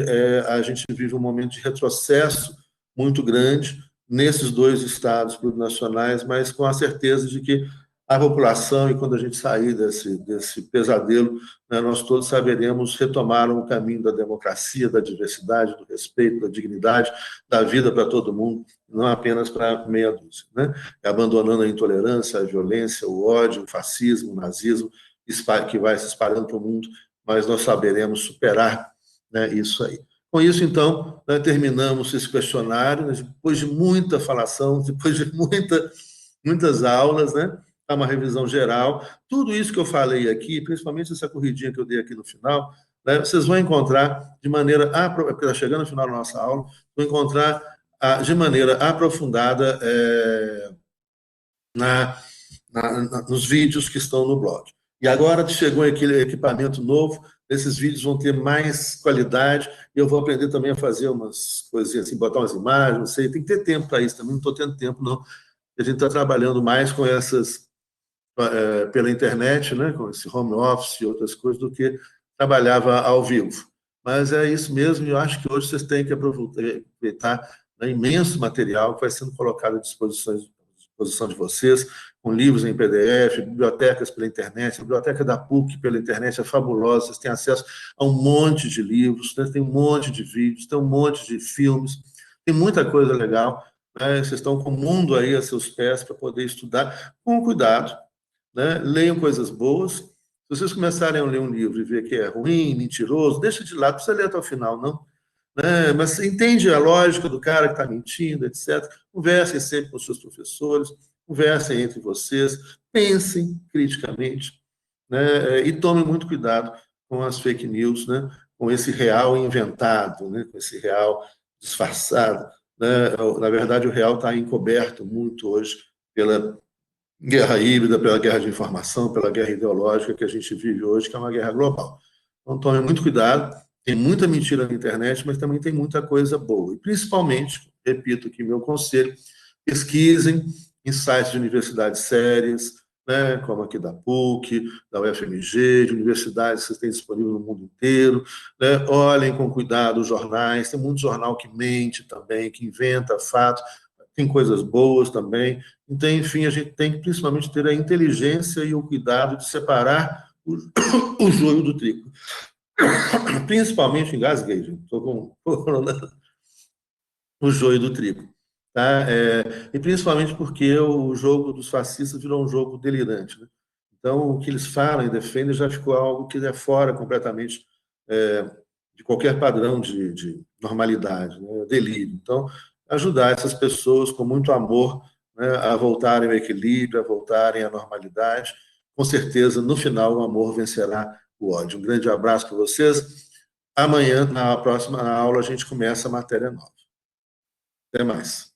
a gente vive um momento de retrocesso muito grande nesses dois estados plurinacionais, mas com a certeza de que a população, e quando a gente sair desse pesadelo, né, nós todos saberemos retomar o caminho da democracia, da diversidade, do respeito, da dignidade, da vida para todo mundo, não apenas para meia dúzia, né? Abandonando a intolerância, a violência, o ódio, o fascismo, o nazismo, que vai se espalhando para o mundo, mas nós saberemos superar, né, isso aí. Com isso, então, né, terminamos esse questionário, né, depois de muita falação, depois de muitas aulas, né, uma revisão geral. Tudo isso que eu falei aqui, principalmente essa corridinha que eu dei aqui no final, né, vocês vão encontrar de maneira, porque está chegando no final da nossa aula, vão encontrar de maneira aprofundada nos vídeos que estão no blog. E agora chegou aquele equipamento novo, esses vídeos vão ter mais qualidade, e eu vou aprender também a fazer umas coisinhas assim, botar umas imagens, não sei, tem que ter tempo para isso também, não estou tendo tempo, não. A gente está trabalhando mais com essas, pela internet, né, com esse home office e outras coisas, do que trabalhava ao vivo. Mas é isso mesmo, e eu acho que hoje vocês têm que aproveitar o imenso material que vai sendo colocado à disposição de vocês, com livros em PDF, bibliotecas pela internet, a biblioteca da PUC pela internet é fabulosa, vocês têm acesso a um monte de livros, né? Tem um monte de vídeos, tem um monte de filmes, tem muita coisa legal, né? Vocês estão com o mundo aí a seus pés para poder estudar com cuidado, né? Leiam coisas boas. Se vocês começarem a ler um livro e ver que é ruim, mentiroso, deixa de lado, não precisa ler até o final, não. né? Mas entende a lógica do cara que está mentindo, etc. Conversem sempre com os seus professores, conversem entre vocês, pensem criticamente, né? E tomem muito cuidado com as fake news, né? Com esse real inventado, né? Com esse real disfarçado, né? Na verdade, o real está encoberto muito hoje pela guerra híbrida, pela guerra de informação, pela guerra ideológica que a gente vive hoje, que é uma guerra global. Então, tome muito cuidado. Tem muita mentira na internet, mas também tem muita coisa boa. E, principalmente, repito aqui meu conselho, pesquisem em sites de universidades sérias, né, como aqui da PUC, da UFMG, de universidades que têm disponível no mundo inteiro. Né, olhem com cuidado os jornais. Tem muito jornal que mente também, que inventa fatos. Tem coisas boas também. Então, enfim, a gente tem que principalmente ter a inteligência e o cuidado de separar o joio do trigo. Principalmente engasguei, gente. Estou com o joio do trigo. Tá? E principalmente porque o jogo dos fascistas virou um jogo delirante. Né? Então, o que eles falam e defendem já ficou algo que é fora completamente de qualquer padrão de normalidade, né? Delírio. Então, ajudar essas pessoas com muito amor, né, a voltarem ao equilíbrio, a voltarem à normalidade. Com certeza, no final, o amor vencerá o ódio. Um grande abraço para vocês. Amanhã, na próxima aula, a gente começa a matéria nova. Até mais.